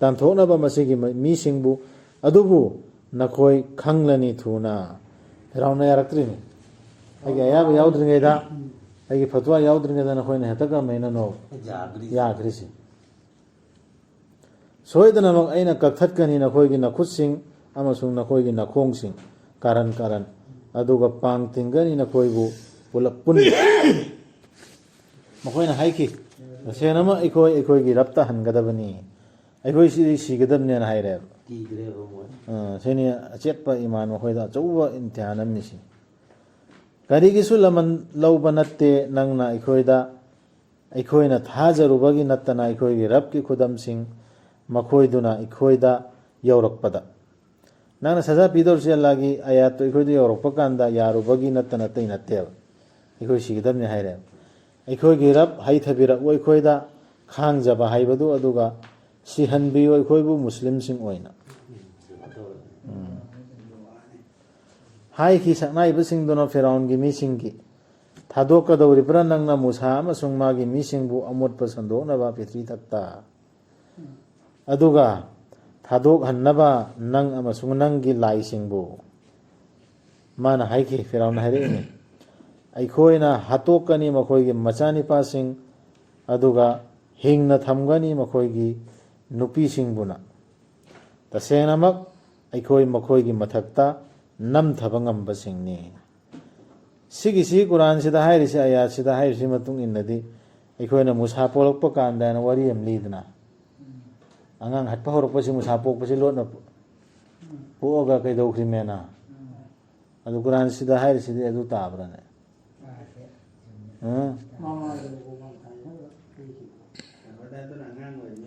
ꯇꯥꯟꯊꯣꯛꯅꯕ ꯃꯁꯤꯒꯤ ꯃꯤꯁꯤꯡꯕꯨ ꯑꯗꯨꯕꯨ ꯅꯈꯣꯏ ꯈꯪꯂꯅꯤ ꯊꯨꯅ ꯐꯤꯔꯥꯎꯟꯅ ꯌꯥꯔꯛꯇ꯭ꯔꯤꯅꯤ ꯑꯩꯒꯤ ꯑꯌꯥꯕ ꯌꯥꯎꯗ꯭ꯔꯤꯉꯩꯗ ꯑꯩꯒꯤ ꯐꯠꯋꯥ ꯌꯥꯎꯗ꯭ꯔꯤꯉꯩꯗ ꯅꯈꯣꯏꯅ ꯍꯦꯛꯇ ꯀꯃꯥꯏꯅꯅꯣ ꯌꯥꯈ꯭ꯔꯤꯁꯤ ꯁꯣꯏꯗꯅꯃꯛ ꯑꯩꯅ ꯀꯛꯊꯠꯀꯅꯤ ꯅꯈꯣꯏꯒꯤ ꯅꯈꯨꯠꯁꯤꯡ ꯑꯃꯁꯨꯡ ꯅꯈꯣꯏꯒꯤ ꯅꯈꯣꯡꯁꯤꯡ ꯀꯥꯔꯟ ꯑꯗꯨꯒ ꯄꯥꯡ ꯇꯤꯡꯒꯅꯤ ꯅꯈꯣꯏꯕꯨ ꯄꯨꯟꯅ ꯃꯈꯣꯏꯅ ꯍꯥꯏꯈꯤ ꯇꯁꯦꯡꯅꯃꯛ ꯑꯩꯈꯣꯏꯒꯤ ꯔꯕꯇ ꯍꯟꯒꯗꯕꯅꯤ ꯑꯩꯈꯣꯏ ꯁꯤꯗꯤ ꯁꯤꯒꯗꯕꯅꯦꯅ ꯍꯥꯏꯔꯦꯕ ꯁꯤꯅꯤ ꯑꯆꯦꯠꯄ ꯏꯃꯥꯟ ꯃꯈꯣꯏꯗ ꯑꯆꯧꯕ ꯏꯝꯇꯤꯍꯥꯟ ꯑꯃꯅꯤ ꯁꯤ ꯀꯔꯤꯒꯤꯁꯨ ꯂꯃꯟ ꯂꯧꯕ ꯅꯠꯇꯦ ꯅꯪꯅ ꯑꯩꯈꯣꯏꯅ ꯊꯥꯖꯔꯨꯕꯒꯤ ꯅꯠꯇꯅ ꯑꯩꯈꯣꯏꯒꯤ ꯔꯕꯀꯤ ꯈꯨꯗꯝꯁꯤꯡ ꯃꯈꯣꯏꯗꯨꯅ ꯑꯩꯈꯣꯏꯗ ꯌꯧꯔꯛꯄꯗ ꯅꯪꯅ ꯁꯖꯥ ꯄꯤꯗꯧꯔꯤꯁꯤ ꯑꯜꯂꯥꯍꯒꯤ ꯑꯌꯥꯠꯇꯨ ꯑꯩꯈꯣꯏꯗ ꯌꯧꯔꯛꯄ ꯀꯥꯟꯗ ꯌꯥꯔꯨꯕꯒꯤ ꯅꯠꯇꯅ ꯑꯇꯩ ꯅꯠꯇꯦꯕ ꯑꯩꯈꯣই ꯁꯤꯒꯗꯕꯅꯤ ꯍꯥꯏꯔꯦꯕ ꯑꯩꯈꯣꯏꯒꯤ ꯔꯕ ꯍꯩꯊꯕꯤꯔꯛꯎ ꯑꯩꯈꯣꯏꯗ ꯈꯥꯡꯖꯕ ꯍꯥꯏꯕꯗꯨ ꯑꯗꯨꯒ ꯁꯤꯍꯟꯕꯤꯌꯨ ꯑꯩꯈꯣꯏꯕꯨ ꯃꯨꯁꯂꯤꯝꯁꯤꯡ ꯑꯣꯏꯅ ꯍꯥꯏꯈꯤ ꯁꯛꯅꯥꯏꯕꯁꯤꯡꯗꯨꯅ ꯐꯤꯔꯥꯎꯟꯒꯤ ꯃꯤꯁꯤꯡꯒꯤ ꯊꯥꯗꯣꯛꯀꯗꯧꯔꯤꯕ꯭ꯔꯥ ꯅꯪꯅ ꯃꯨꯁꯥ ꯑꯃꯁꯨꯡ ꯃꯥꯒꯤ ꯃꯤꯁꯤꯡꯕꯨ ꯑꯃꯣꯠꯄ ꯁꯟꯗꯣꯛꯅꯕ ꯄ꯭ꯔꯤꯊꯤꯕꯤꯊꯛꯇ ꯑꯗꯨꯒ ꯊꯥꯗꯣꯛꯍꯟꯅꯕ ꯅꯪ ꯑꯃꯁꯨꯡ ꯅꯪꯒꯤ ꯂꯥꯏꯁꯤꯡꯕꯨ ꯃꯥꯅ ꯍꯥꯏꯈꯤ ꯐꯤꯔꯥꯎꯟꯅ ꯍꯥꯏꯔꯛꯏꯅꯤ ꯑꯩꯈꯣꯏꯅ ꯍꯥꯠꯇꯣꯛꯀꯅꯤ ꯃꯈꯣꯏꯒꯤ ꯃꯆꯥꯅꯤꯄꯥꯁꯤꯡ ꯑꯗꯨꯒ ꯍꯤꯡꯅ ꯊꯝꯒꯅꯤ ꯃꯈꯣꯏꯒꯤ ꯅꯨꯄꯤꯁꯤꯡꯕꯨꯅ ꯇꯁꯦꯡꯅꯃꯛ ꯑꯩꯈꯣꯏ ꯃꯈꯣꯏꯒꯤ ꯃꯊꯛꯇ ꯅꯝꯊꯕ ꯉꯝꯕꯁꯤꯡꯅꯤ ꯁꯤꯒꯤꯁꯤ ꯀꯨꯔꯥꯟꯁꯤꯗ ꯍꯥꯏꯔꯤꯁꯤ ꯑꯌꯥꯠꯁꯤꯗ ꯍꯥꯏꯔꯤꯁꯤ ꯃꯇꯨꯡ ꯏꯟꯅꯗꯤ ꯑꯩꯈꯣꯏꯅ ꯃꯨꯁꯥ ꯄꯣꯛꯂꯛꯄ ꯀꯥꯟꯗꯅ ꯋꯥꯔꯤ ꯑꯃ ꯂꯤꯗꯅ ꯑꯉꯥꯡ ꯍꯠꯄ ꯍꯧꯔꯛꯄꯁꯤ ꯃꯨꯁꯥ ꯄꯣꯛꯄꯁꯤ ꯂꯣꯠꯅ ꯄꯣꯛꯑꯒ ꯀꯩꯗꯧꯈ꯭ꯔꯤꯃꯦꯅ ꯑꯗꯨ ꯀꯨꯔꯥꯟꯁꯤꯗ ꯍꯥꯏꯔꯤꯁꯤꯗꯤ ꯑꯗꯨ ꯇꯥꯕ꯭ꯔꯅꯦ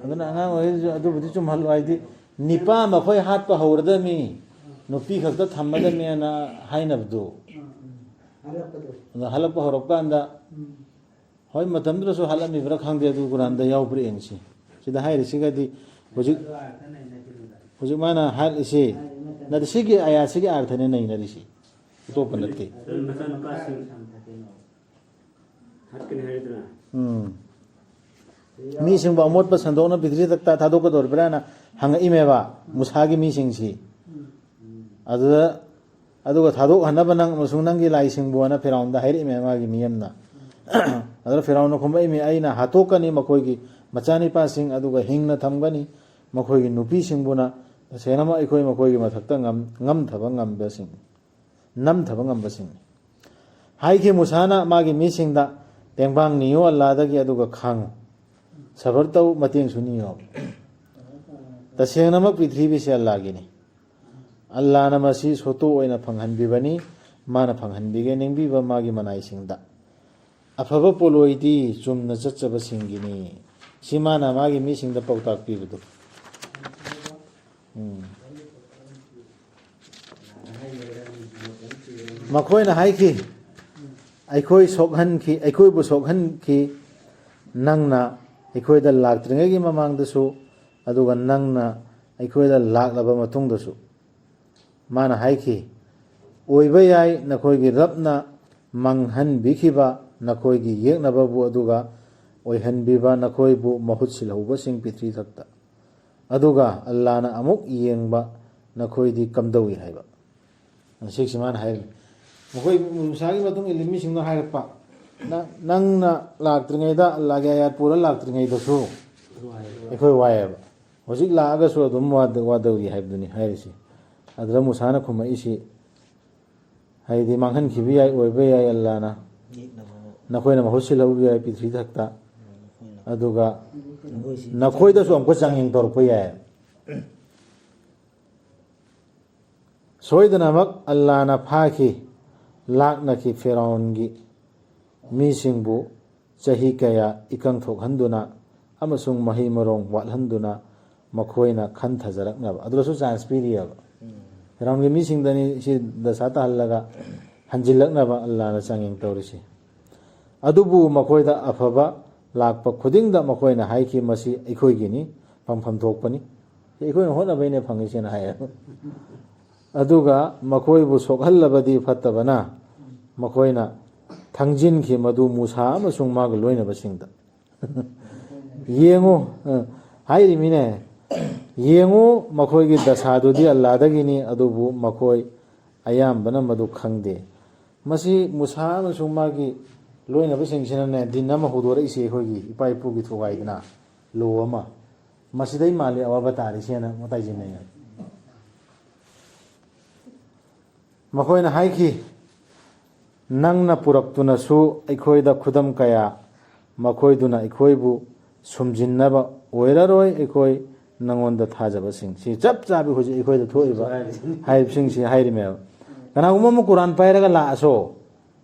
ꯑꯗꯨꯅ ꯑꯉꯥꯡ ꯑꯣꯏꯔꯤꯁꯨ ꯑꯗꯨꯕꯨꯗꯤ ꯆꯨꯝꯍꯜꯂꯨ ꯍꯥꯏꯗꯤ ꯅꯤꯄꯥ ꯃꯈꯣꯏ ꯍꯥꯠꯄ ꯍꯧꯔꯗꯃꯤ ꯅꯨꯄꯤ ꯈꯛꯇ ꯊꯝꯃꯗꯃꯦꯅ ꯍꯥꯏꯅꯕꯗꯨ ꯑꯗ ꯍꯜꯂꯛꯄ ꯍꯧꯔꯛꯄ ꯀꯥꯟꯗ ꯍꯣꯏ ꯃꯇꯝꯗꯨꯗꯁꯨ ꯍꯜꯂꯝꯃꯤꯕ꯭ꯔꯥ ꯈꯪꯗꯦ ꯑꯗꯨ ꯀꯨꯔꯥꯟꯗ ꯌꯥꯎꯕ꯭ꯔꯥ ꯌꯦꯡꯁꯤ ꯁꯤꯗ ꯍꯥꯏꯔꯤꯁꯤꯒꯗꯤ ꯍꯧꯖꯤꯛ ꯃꯥꯅ ꯍꯥꯏꯔꯤꯁꯤ ꯅꯠꯇꯦ ꯁꯤꯒꯤ ꯑꯌꯥꯠꯁꯤꯒꯤ ꯑꯥꯔꯊꯅꯦ ꯅꯩꯅꯔꯤꯁꯤ ꯑꯇꯣꯞꯄ ꯅꯠꯇꯦ ꯃꯤꯁꯤꯡꯕꯨ ꯑꯃꯣꯠꯄ ꯁꯟꯗꯣꯛꯅ ꯄ꯭ꯔꯤꯊꯤꯕꯤꯗ ꯊꯥꯗꯣꯛꯀꯗꯧꯔꯤꯕ꯭ꯔꯥꯅ ꯍꯪꯉꯛꯏꯃꯦꯕ ꯃꯨꯁꯥꯒꯤ ꯃꯤꯁꯤꯡꯁꯤ ꯑꯗꯨꯒ ꯊꯥꯗꯣꯛꯍꯟꯅꯕ ꯅꯪ ꯑꯃꯁꯨꯡ ꯅꯪꯒꯤ ꯂꯥꯏꯁꯤꯡꯕꯨꯅ ꯐꯤꯔꯥꯎꯟꯗ ꯍꯥꯏꯔꯛꯏꯃꯦ ꯃꯥꯒꯤ ꯃꯤꯌꯝꯅ ꯑꯗꯨꯅ ꯐꯤꯔꯥꯎꯟꯅ ꯈꯨꯝꯃꯛꯏꯃꯤ ꯑꯩꯅ ꯍꯥꯠꯇꯣꯛꯀꯅꯤ ꯃꯈꯣꯏꯒꯤ ꯃꯆꯥꯅꯤꯄꯥꯁꯤꯡ ꯑꯗꯨꯒ ꯍꯤꯡꯅ ꯊꯝꯒꯅꯤ ꯃꯈꯣꯏꯒꯤ ꯅꯨꯄꯤꯁꯤꯡꯕꯨꯅ ꯇꯁꯦꯡꯅꯃꯛ ꯑꯩꯈꯣꯏ ꯃꯈꯣꯏꯒꯤ ꯃꯊꯛꯇ ꯅꯝꯊꯕ ꯉꯝꯕꯁꯤꯡꯅꯤ ꯍꯥꯏꯈꯤ ꯃꯨꯁꯥꯅ ꯃꯥꯒꯤ ꯃꯤꯁꯤꯡꯗ ꯇꯦꯡꯕꯥꯡ ꯅꯤꯌꯨ ꯑꯜꯂꯥꯍꯗꯒꯤ ꯑꯗꯨꯒ ꯈꯥꯡꯉꯨ ꯁꯕꯔ ꯇꯧ ꯃꯇꯦꯡꯁꯨ ꯅꯤꯌꯣ ꯇꯁꯦꯡꯅꯃꯛ ꯄ꯭ꯔꯤꯊꯤꯕꯤꯁꯤ ꯑꯜꯂꯥꯍꯒꯤꯅꯤ ꯑꯜꯂꯥꯍꯅ ꯃꯁꯤ ꯁꯣꯇꯣ ꯑꯣꯏꯅ ꯐꯪꯍꯟꯕꯤꯕꯅꯤ ꯃꯥꯅ ꯐꯪꯍꯟꯕꯤꯒꯦ ꯅꯤꯡꯕꯤꯕ ꯃꯥꯒꯤ ꯃꯅꯥꯏꯁꯤꯡꯗ ꯑꯐꯕ ꯄꯣꯠꯂꯣꯏꯗꯤ ꯆꯨꯝꯅ ꯆꯠꯆꯕꯁꯤꯡꯒꯤꯅꯤ ꯁꯤ ꯃꯥꯅ ꯃꯥꯒꯤ ꯃꯤꯁꯤꯡꯗ ꯄꯥꯎꯇꯥꯛ ꯄꯤꯕꯗꯨ ꯃꯈꯣꯏꯅ ꯍꯥꯏꯈꯤ ꯑꯩꯈꯣꯏꯕꯨ ꯁꯣꯛꯍꯟꯈꯤ ꯅꯪꯅ ꯑꯩꯈꯣꯏꯗ ꯂꯥꯛꯇ꯭ꯔꯤꯉꯩꯒꯤ ꯃꯃꯥꯡꯗꯁꯨ ꯑꯗꯨꯒ ꯅꯪꯅ ꯑꯩꯈꯣꯏꯗ ꯂꯥꯛꯂꯕ ꯃꯇꯨꯡꯗꯁꯨ ꯃꯥꯅ ꯍꯥꯏꯈꯤ ꯑꯣꯏꯕ ꯌꯥꯏ ꯅꯈꯣꯏꯒꯤ ꯔꯕꯅ ꯃꯥꯡꯍꯟꯕꯤꯈꯤꯕ ꯅꯈꯣꯏꯒꯤ ꯌꯦꯛꯅꯕꯕꯨ ꯑꯗꯨꯒ ꯑꯣꯏꯍꯟꯕꯤꯕ ꯅꯈꯣꯏꯕꯨ ꯃꯍꯨꯠ ꯁꯤꯜꯍꯧꯕꯁꯤꯡ ꯄ꯭ꯔꯤꯊꯤꯕꯤꯊꯛꯇ ꯑꯗꯨꯒ ꯑꯜꯂꯥꯍꯅ ꯑꯃꯨꯛ ꯌꯦꯡꯕ ꯅꯈꯣꯏꯗꯤ ꯀꯝꯗꯧꯏ ꯍꯥꯏꯕ ꯁꯤꯁꯤ ꯃꯥꯅ ꯍꯥꯏꯔꯤ ꯃꯈꯣꯏ ꯃꯨꯁꯥꯒꯤ ꯃꯇꯨꯡ ꯏꯜꯂꯤ ꯃꯤꯁꯤꯡꯅ ꯍꯥꯏꯔꯛꯄ ꯅꯪꯅ ꯂꯥꯛꯇ꯭ꯔꯤꯉꯩꯗ ꯑꯜꯂꯥꯍꯒꯤ ꯑꯌꯥꯠ ꯄꯨꯔ ꯂꯥꯛꯇ꯭ꯔꯤꯉꯩꯗꯁꯨ ꯑꯩꯈꯣই ꯋꯥꯏꯑꯦꯕ ꯍꯧꯖꯤꯛ ꯂꯥꯛꯑꯒꯁꯨ ꯑꯗꯨꯝ ꯋꯥꯗꯧꯔꯤ ꯍꯥꯏꯕꯗꯨꯅꯤ ꯍꯥꯏꯔꯤꯁꯤ ꯑꯗꯨꯗ ꯃꯨꯁꯥꯅ ꯈꯨꯝꯃꯛꯏꯁꯤ ꯍꯥꯏꯗꯤ ꯃꯥꯡꯍꯟꯈꯤꯕ ꯌꯥꯏ ꯑꯣꯏꯕ ꯌꯥꯏ ꯑꯜꯂꯥꯍꯅ ꯅꯈꯣꯏꯅ ꯃꯍꯨꯠ ꯁꯤꯜꯍꯧꯕ ꯌꯥꯏ ꯄ꯭ꯔꯤꯊꯤꯕꯤꯊꯛꯇ ꯑꯗꯨꯒ ꯅꯈꯣꯏꯗꯁꯨ ꯑꯃꯨꯛꯀ ꯆꯥꯡꯌꯦꯡ ꯇꯧꯔꯛꯄ ꯌꯥꯏ ꯁꯣꯏꯗꯅꯃꯛ ꯑꯜꯂꯥꯍꯅ ꯐꯥꯈꯤ ꯂꯥꯛꯅꯈꯤ ꯐꯤꯔꯥꯎꯟꯒꯤ ꯃꯤꯁꯤꯡꯕꯨ ꯆꯍꯤ ꯀꯌꯥ ꯏꯀꯪ ꯊꯣꯛꯍꯟꯗꯨꯅ ꯑꯃꯁꯨꯡ ꯃꯍꯩ ꯃꯔꯣꯡ ꯋꯥꯠꯍꯟꯗꯨꯅ ꯃꯈꯣꯏꯅ ꯈꯟꯊꯖꯔꯛꯅꯕ ꯑꯗꯨꯗꯁꯨ ꯆꯥꯟꯁ ꯄꯤꯔꯤꯑꯕ ꯐꯤꯔꯥꯎꯟꯒꯤ ꯃꯤꯁꯤꯡꯗꯅꯤ ꯁꯤ ꯗꯁꯥ ꯇꯥꯍꯜꯂꯒ ꯍꯟꯖꯤꯜꯂꯛꯅꯕ ꯑꯜꯂꯥꯍꯅ ꯆꯥꯡꯌꯦꯡ ꯇꯧꯔꯤꯁꯤ ꯑꯗꯨꯕꯨ ꯃꯈꯣꯏꯗ ꯑꯐꯕ ꯂꯥꯛꯄ ꯈꯨꯗꯤꯡꯗ ꯃꯈꯣꯏꯅ ꯍꯥꯏꯈꯤ ꯃꯁꯤ ꯑꯩꯈꯣꯏꯒꯤꯅꯤ ꯐꯪꯐꯝ ꯊꯣꯛꯄꯅꯤ ꯑꯩꯈꯣꯏꯅ ꯍꯣꯠꯅꯕꯩꯅꯦ ꯐꯪꯉꯤꯁꯦꯅ ꯍꯥꯏꯌꯦ ꯑꯗꯨꯒ ꯃꯈꯣꯏꯕꯨ ꯁꯣꯛꯍꯜꯂꯕꯗꯤ ꯐꯠꯇꯕꯅ ꯃꯈꯣꯏꯅ ꯊꯪꯖꯤꯟꯈꯤ ꯃꯗꯨ ꯃꯨꯁꯥ ꯑꯃꯁꯨꯡ ꯃꯥꯒ ꯂꯣꯏꯅꯕꯁꯤꯡꯗ ꯌꯦꯡꯉꯨ ꯍꯥꯏꯔꯤꯃꯤꯅꯦ ꯌꯦꯡꯉꯨ ꯃꯈꯣꯏꯒꯤ ꯗꯁꯥꯗꯨꯗꯤ ꯑꯜꯂꯥꯍꯗꯒꯤꯅꯤ ꯑꯗꯨꯕꯨ ꯃꯈꯣꯏ ꯑꯌꯥꯝꯕꯅ ꯃꯗꯨ ꯈꯪꯗꯦ ꯃꯁꯤ ꯃꯨꯁꯥ ꯑꯃꯁꯨꯡ ꯃꯥꯒꯤ ꯂꯣꯏꯅꯕꯁꯤꯡꯁꯤꯅꯅꯦ ꯗꯤꯟ ꯑꯃ ꯍꯧꯗꯣꯔꯛꯏꯁꯤ ꯑꯩꯈꯣꯏꯒꯤ ꯏꯄꯥ ꯏꯄꯨꯒꯤ ꯊꯨꯒꯥꯏꯗꯅ ꯂꯣ ꯑꯃ ꯃꯁꯤꯗꯩ ꯃꯥꯜꯂꯤ ꯑꯋꯥꯕ ꯇꯥꯔꯤꯁꯦꯅ ꯃꯇꯥꯏꯖꯤꯟꯅꯩ ꯃꯈꯣꯏꯅ ꯍꯥꯏꯈꯤ ꯅꯪꯅ ꯄꯨꯔꯛꯇꯨꯅꯁꯨ ꯑꯩꯈꯣꯏꯗ ꯈꯨꯗꯝꯀꯌꯥ ꯃꯈꯣꯏꯗꯨꯅ ꯑꯩꯈꯣꯏꯕు ꯁꯨꯝꯖꯤꯟꯅꯕ ꯑꯣꯏꯔꯔꯣই ꯑꯩꯈꯣꯏ ꯅꯪꯉꯣꯟꯗ ꯊꯥꯖꯕꯁꯤꯡ ꯁꯤ ꯆꯞ ꯆꯥꯕꯤ ꯍꯧꯖꯤꯛ ꯑꯩꯈꯣꯏꯗ ꯊꯣꯛꯏꯕ ꯍꯥꯏꯔꯤꯕꯁꯤꯡꯁꯤ ꯍꯥꯏꯔꯤꯃꯦꯕ ꯀꯅꯥꯒꯨꯝꯕ ꯑꯃ ꯀꯨꯔꯥꯟ ꯄꯥꯏꯔꯒ ꯂꯥꯛꯑꯁꯨ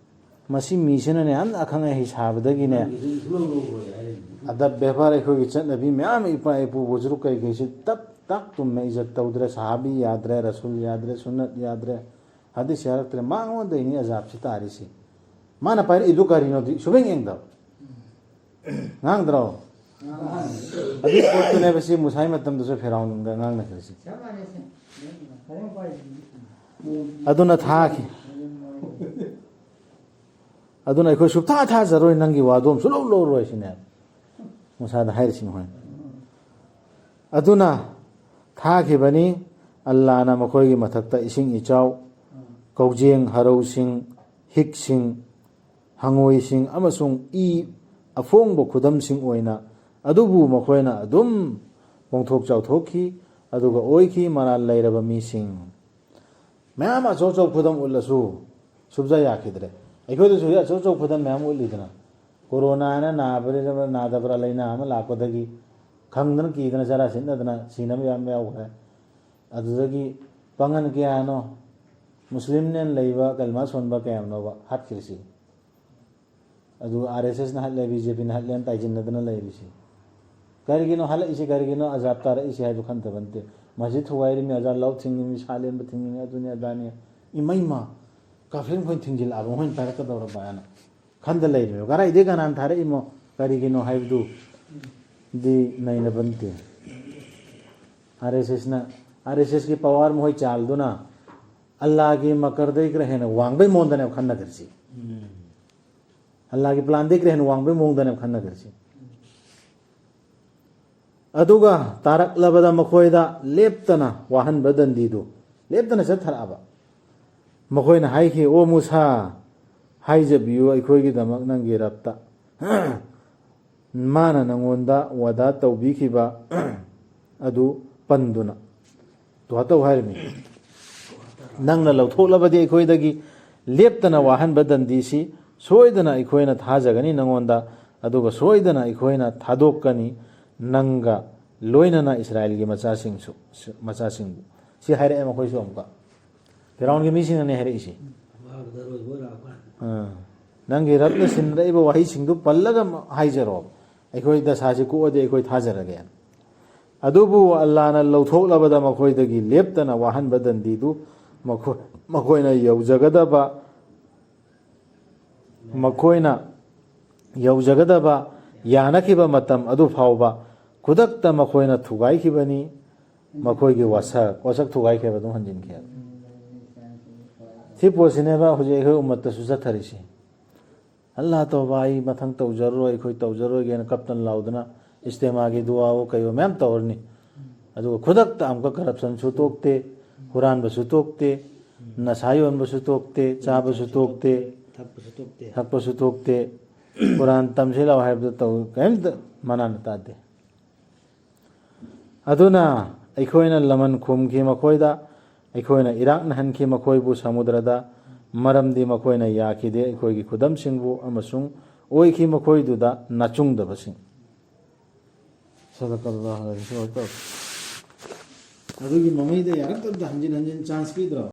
ꯃꯁꯤ ꯃꯤꯁꯤꯅꯅꯦ ꯌꯥꯝꯅ ꯑꯈꯪ ꯑꯍꯩ ꯁꯥꯕꯗꯒꯤꯅꯦ ꯑꯗꯕ ꯕꯦꯕꯥꯔ ꯑꯩꯈꯣꯏꯒꯤ ꯆꯠꯅꯕꯤ ꯃꯌꯥꯝ ꯏꯄꯥ ꯏꯄꯨ ꯕꯨꯖꯨꯔꯨꯛ ꯀꯩꯀꯩꯁꯤ ꯇꯞ ꯇꯨꯝꯅ ꯏꯖꯠ ꯇꯧꯗ꯭ꯔꯦ ꯁꯥꯍꯥꯕꯤ ꯌꯥꯗ꯭ꯔꯦ ꯔꯁꯨꯜ ꯌꯥꯗ꯭ꯔꯦ ꯁꯨꯟꯅꯠ ꯌꯥꯗ꯭ꯔꯦ ꯍꯗꯤꯁ ꯌꯥꯔꯛꯇ꯭ꯔꯦ ꯃꯉꯣꯟꯗꯩꯅꯤ ꯑꯖꯥꯕꯁꯤ ꯇꯥꯔꯤꯁꯤ ꯃꯥꯅ ꯄꯥꯏꯔꯛꯏꯗꯨ ꯀꯔꯤꯅꯣꯗꯤ ꯁꯨꯡꯌꯦꯡ ꯌꯦꯡꯗꯕ ꯉꯥꯡꯗ꯭ꯔꯣ ꯑꯗꯨꯒꯤ ꯄꯣꯠꯇꯨꯅꯦꯕ ꯁꯤ ꯃꯨꯁꯥꯒꯤ ꯃꯇꯝꯗꯁꯨ ꯐꯤꯔꯥꯎꯟꯒ ꯉꯥꯡꯅꯈ꯭ꯔꯤꯁꯤ ꯑꯗꯨꯅ ꯊꯥꯈꯤ ꯑꯗꯨꯅ ꯑꯩꯈꯣꯏ ꯁꯨꯛꯊꯥ ꯊꯥꯖꯔꯣꯏ ꯅꯪꯒꯤ ꯋꯥꯗꯣꯝ ꯁꯨꯡꯂꯧ ꯂꯧꯔꯣꯏ ꯁꯤꯅꯦ ꯃꯨꯁꯥꯗ ꯍꯥꯏꯔꯤꯁꯤ ꯃꯈꯣꯏꯅ ꯑꯗꯨꯅ ꯊꯥꯈꯤꯕꯅꯤ ꯑꯜꯂꯥꯍꯅ ꯃꯈꯣꯏꯒꯤ ꯃꯊꯛꯇ ꯏꯁꯤꯡ ꯏꯆꯥꯎ ꯀꯧꯖꯦꯡ ꯍꯔꯧꯁꯤꯡ ꯍꯤꯛꯁꯤꯡ ꯍꯪꯉꯣꯏꯁꯤꯡ ꯑꯃꯁꯨꯡ ꯏ ꯑꯐꯣꯡꯕ ꯈꯨꯗꯝꯁꯤꯡ ꯑꯣꯏꯅ ꯑꯗꯨꯕꯨ ꯃꯈꯣꯏꯅ ꯑꯗꯨꯝ ꯄꯣꯡꯊꯣꯛ ꯆꯥꯎꯊꯣꯛꯈꯤ ꯑꯗꯨꯒ ꯑꯣꯏꯈꯤ ꯃꯔꯥꯜ ꯂꯩꯔꯕ ꯃꯤꯁꯤꯡ ꯃꯌꯥꯝ ꯑꯆꯧ ꯑꯆꯧ ꯈꯨꯗꯝ ꯎꯠꯂꯁꯨ ꯁꯨꯞꯖ ꯌꯥꯈꯤꯗ꯭ꯔꯦ ꯑꯩꯈꯣꯏꯗꯁꯨ ꯑꯆꯧ ꯑꯆꯧ ꯈꯨꯗꯝ ꯃꯌꯥꯝ ꯎꯠꯂꯤꯗꯅ ꯀꯣꯔꯣꯅꯥꯅ ꯅꯥꯗꯕ꯭ꯔꯥ ꯂꯩꯅꯥ ꯑꯃ ꯂꯥꯛꯄꯗꯒꯤ ꯈꯪꯗꯅ ꯀꯤꯗꯅ ꯆꯔꯥ ꯁꯤꯠꯅꯗꯅ ꯁꯤꯅꯕ ꯌꯥꯝ ꯌꯥꯎꯈ꯭ꯔꯦ ꯑꯗꯨꯗꯒꯤ ꯄꯥꯡꯒꯟ ꯀꯌꯥꯅꯣ ꯃꯨꯁꯂꯤꯝꯅꯦꯅ ꯂꯩꯕ ꯀꯜꯃꯥ ꯁꯣꯟꯕ ꯀꯌꯥꯝꯅꯣꯕ ꯍꯥꯠꯈ꯭ꯔꯤꯁꯤ ꯑꯗꯨꯒ ꯑꯥꯔꯑꯦꯁꯑꯦꯁꯅ ꯍꯠꯂꯦ ꯕꯤꯖꯦꯄꯤꯅ ꯍꯠꯂꯦꯅ ꯇꯥꯏꯁꯤꯟꯅꯗꯅ ꯂꯩꯔꯤꯁꯤ ꯀꯔꯤꯒꯤꯅꯣ ꯍꯜꯂꯛꯏꯁꯤ ꯀꯔꯤꯒꯤꯅꯣ ꯑꯖꯥꯕ ꯇꯥꯔꯛꯏꯁꯤ ꯍꯥꯏꯕ ꯈꯟꯊꯕ ꯅꯠꯇꯦ ꯃꯁꯖꯤꯠ ꯊꯨꯒꯥꯏꯔꯤꯃꯤ ꯑꯖꯥꯟ ꯂꯧ ꯊꯤꯡꯉꯤꯃꯤ ꯁꯥ ꯂꯦꯟꯕ ꯊꯤꯡꯉꯤꯃꯤ ꯑꯗꯨꯅꯤ ꯑꯗꯥꯅꯤ ꯏꯃꯩꯃ ꯀꯥꯐꯤꯔ ꯃꯈꯣꯏꯅ ꯊꯤꯡꯖꯤꯜꯂꯛꯑꯕ ꯃꯈꯣꯏꯅ ꯄꯥꯏꯔꯛꯀꯗꯧꯔꯕ ꯍꯥꯏꯅ ꯈꯟꯗ ꯂꯩꯔꯤꯃꯦ ꯀꯔꯥꯏꯗꯩ ꯀꯅꯥꯅ ꯊꯥꯔꯛꯏꯃꯣ ꯀꯔꯤꯒꯤꯅꯣ ꯍꯥꯏꯕꯗꯨ ꯗꯤ ꯅꯩꯅꯕ ꯅꯠꯇꯦ ꯑꯥꯔꯑꯦꯁꯑꯦꯁꯀꯤ ꯄꯋꯥꯔ ꯃꯈꯣꯏ ꯆꯥꯜꯗꯨꯅ ꯑꯜꯂꯥꯍꯒꯤ ꯃꯀꯔꯗꯩ ꯈꯔ ꯍꯦꯟꯅ ꯋꯥꯡꯕꯩ ꯃꯑꯣꯡꯗꯅꯦꯕ ꯈꯟꯅꯈ꯭ꯔꯤꯁꯤ ꯑꯜꯂꯥꯍꯒꯤ ꯄ꯭ꯂꯥꯟꯗꯩ ꯈꯔ ꯍꯦꯟꯅ ꯋꯥꯡꯕꯩ ꯃꯑꯣꯡꯗꯅꯦꯕ ꯈꯟꯅꯈ꯭ꯔꯤꯁꯤ ꯑꯗꯨꯒ ꯇꯥꯔꯛꯂꯕꯗ ꯃꯈꯣꯏꯗ ꯂꯦꯞꯇꯅ ꯋꯥꯍꯟꯕ ꯗꯟꯗꯤꯗꯨ ꯂꯦꯞꯇꯅ ꯆꯠꯊꯔꯛꯑꯕ ꯃꯈꯣꯏꯅ ꯍꯥꯏꯈꯤ ꯑꯣ ꯃꯨꯁꯥ ꯍꯥꯏꯖꯕꯤꯌꯨ ꯑꯩꯈꯣꯏꯒꯤꯗꯃꯛ ꯅꯪꯒꯤ ꯔꯕꯇ ꯃꯥꯅ ꯅꯪꯉꯣꯟꯗ ꯋꯥꯗꯥ ꯇꯧꯕꯤꯈꯤꯕ ꯑꯗꯨ ꯄꯟꯗꯨꯅ ꯇꯧ ꯍꯥꯏꯔꯤꯃꯤ ꯅꯪꯅ ꯂꯧꯊꯣꯛꯂꯕꯗꯤ ꯑꯩꯈꯣꯏꯗꯒꯤ ꯂꯦꯞꯇꯅ ꯋꯥꯍꯟꯕ ꯗꯟꯗꯤꯁꯤ ꯁꯣꯏꯗꯅ ꯑꯩꯈꯣꯏꯅ ꯊꯥꯖꯒꯅꯤ ꯅꯪꯉꯣꯟꯗ ꯑꯗꯨꯒ ꯁꯣꯏꯗꯅ ꯑꯩꯈꯣꯏꯅ ꯊꯥꯗꯣꯛꯀꯅꯤ ꯅꯪꯒ ꯂꯣꯏꯅꯅ ꯏꯁꯔꯥꯏꯜꯒꯤ ꯃꯆꯥꯁꯤꯡꯕꯨ ꯁꯤ ꯍꯥꯏꯔꯛꯑꯦ ꯃꯈꯣꯏꯁꯨ ꯑꯃꯨꯛꯀ ꯐꯤꯔꯥꯎꯟꯒꯤ ꯃꯤꯁꯤꯡꯅꯅꯦ ꯍꯥꯏꯔꯛꯏꯁꯤ ꯅꯪꯒꯤ ꯔꯕꯅ ꯁꯤꯟꯅꯔꯛꯏꯕ ꯋꯥꯍꯩꯁꯤꯡꯗꯨ ꯄꯜꯂꯒ ꯍꯥꯏꯖꯔꯣ ꯑꯩꯈꯣꯏ ꯗꯁꯥꯁꯤ ꯀꯣꯛꯑꯗꯤ ꯑꯩꯈꯣꯏ ꯊꯥꯖꯔꯒꯦ ꯑꯗꯨꯕꯨ ꯑꯜꯂꯥꯍꯅ ꯂꯧꯊꯣꯛꯂꯕꯗ ꯃꯈꯣꯏꯗꯒꯤ ꯂꯦꯞꯇꯅ ꯋꯥꯍꯟꯕ ꯗꯟꯗꯤꯗꯨ ꯃꯈꯣꯏꯅ ꯌꯧꯖꯒꯗꯕ ꯌꯥꯅꯈꯤꯕ ꯃꯇꯝ ꯑꯗꯨ ꯐꯥꯎꯕ ꯈꯨꯗꯛꯇ ꯃꯈꯣꯏꯅ ꯊꯨꯒꯥꯏꯈꯤꯕꯅꯤ ꯃꯈꯣꯏꯒꯤ ꯋꯥꯁꯛ ꯊꯨꯒꯥꯏꯈꯤꯕ ꯑꯗꯨꯝ ꯍꯟꯖꯤꯟꯈꯤ ꯁꯤ ꯄꯣꯠꯁꯤꯅꯦꯕ ꯍꯧꯖꯤꯛ ꯑꯩꯈꯣꯏ ꯎꯝꯃꯠꯇꯁꯨ ꯆꯠꯊꯔꯤꯁꯤ ꯑꯜꯂꯥꯍ ꯇꯧꯕ ꯑꯩ ꯃꯊꯪ ꯇꯧꯖꯔꯔꯣꯏ ꯑꯩꯈꯣꯏ ꯇꯧꯖꯔꯣꯏꯒꯦꯅ ꯀꯞꯇꯅ ꯂꯥꯎꯗꯅ ꯏꯁꯇꯦꯃꯥꯒꯤ ꯗꯨꯋꯥꯋꯣ ꯀꯩꯋꯣ ꯃꯌꯥꯝ ꯇꯧꯔꯅꯤ ꯑꯗꯨꯒ ꯈꯨꯗꯛꯇ ꯑꯃꯨꯛꯀ ꯀꯔꯞꯁꯟꯁꯨ ꯇꯣꯛꯇꯦ ꯍꯨꯔꯥꯟꯕꯁꯨ ꯇꯣꯛꯇꯦ ꯅꯁꯥ ꯌꯣꯟꯕꯁꯨ ꯇꯣꯛꯇꯦ ꯆꯥꯕꯁꯨ ꯇꯣꯛꯇꯦ ꯊꯛꯄꯁꯨ ꯇꯣꯛꯇꯦ ꯀꯨꯔꯥꯟ ꯇꯝꯁꯤ ꯂꯥꯎ ꯍꯥꯏꯕꯗꯨ ꯇꯧ ꯀꯔꯤꯝꯇ ꯃꯅꯥꯅ ꯇꯥꯗꯦ ꯑꯗꯨꯅ ꯑꯩꯈꯣꯏꯅ ꯂꯃꯟ ꯈꯨꯝꯈꯤ ꯃꯈꯣꯏꯗ ꯑꯩꯈꯣꯏꯅ ꯏꯔꯥꯛꯅꯍꯟꯈꯤ ꯃꯈꯣꯏꯕꯨ ꯁꯃꯨꯗ꯭ꯔꯗ ꯃꯔꯝꯗꯤ ꯃꯈꯣꯏꯅ ꯌꯥꯈꯤꯗꯦ ꯑꯩꯈꯣꯏꯒꯤ ꯈꯨꯗꯝꯁꯤꯡꯕꯨ ꯑꯃꯁꯨꯡ ꯑꯣꯏꯈꯤ ꯃꯈꯣꯏꯗꯨꯗ ꯅꯥꯆꯨꯡꯗꯕꯁꯤꯡ ꯑꯗꯨꯒꯤ ꯃꯃꯩꯗ ꯌꯥꯔꯛꯇꯕꯗ ꯍꯟꯖꯤꯟ ꯍꯟꯖꯤꯟ ꯆꯥꯟꯁ ꯄꯤꯗ꯭ꯔꯣ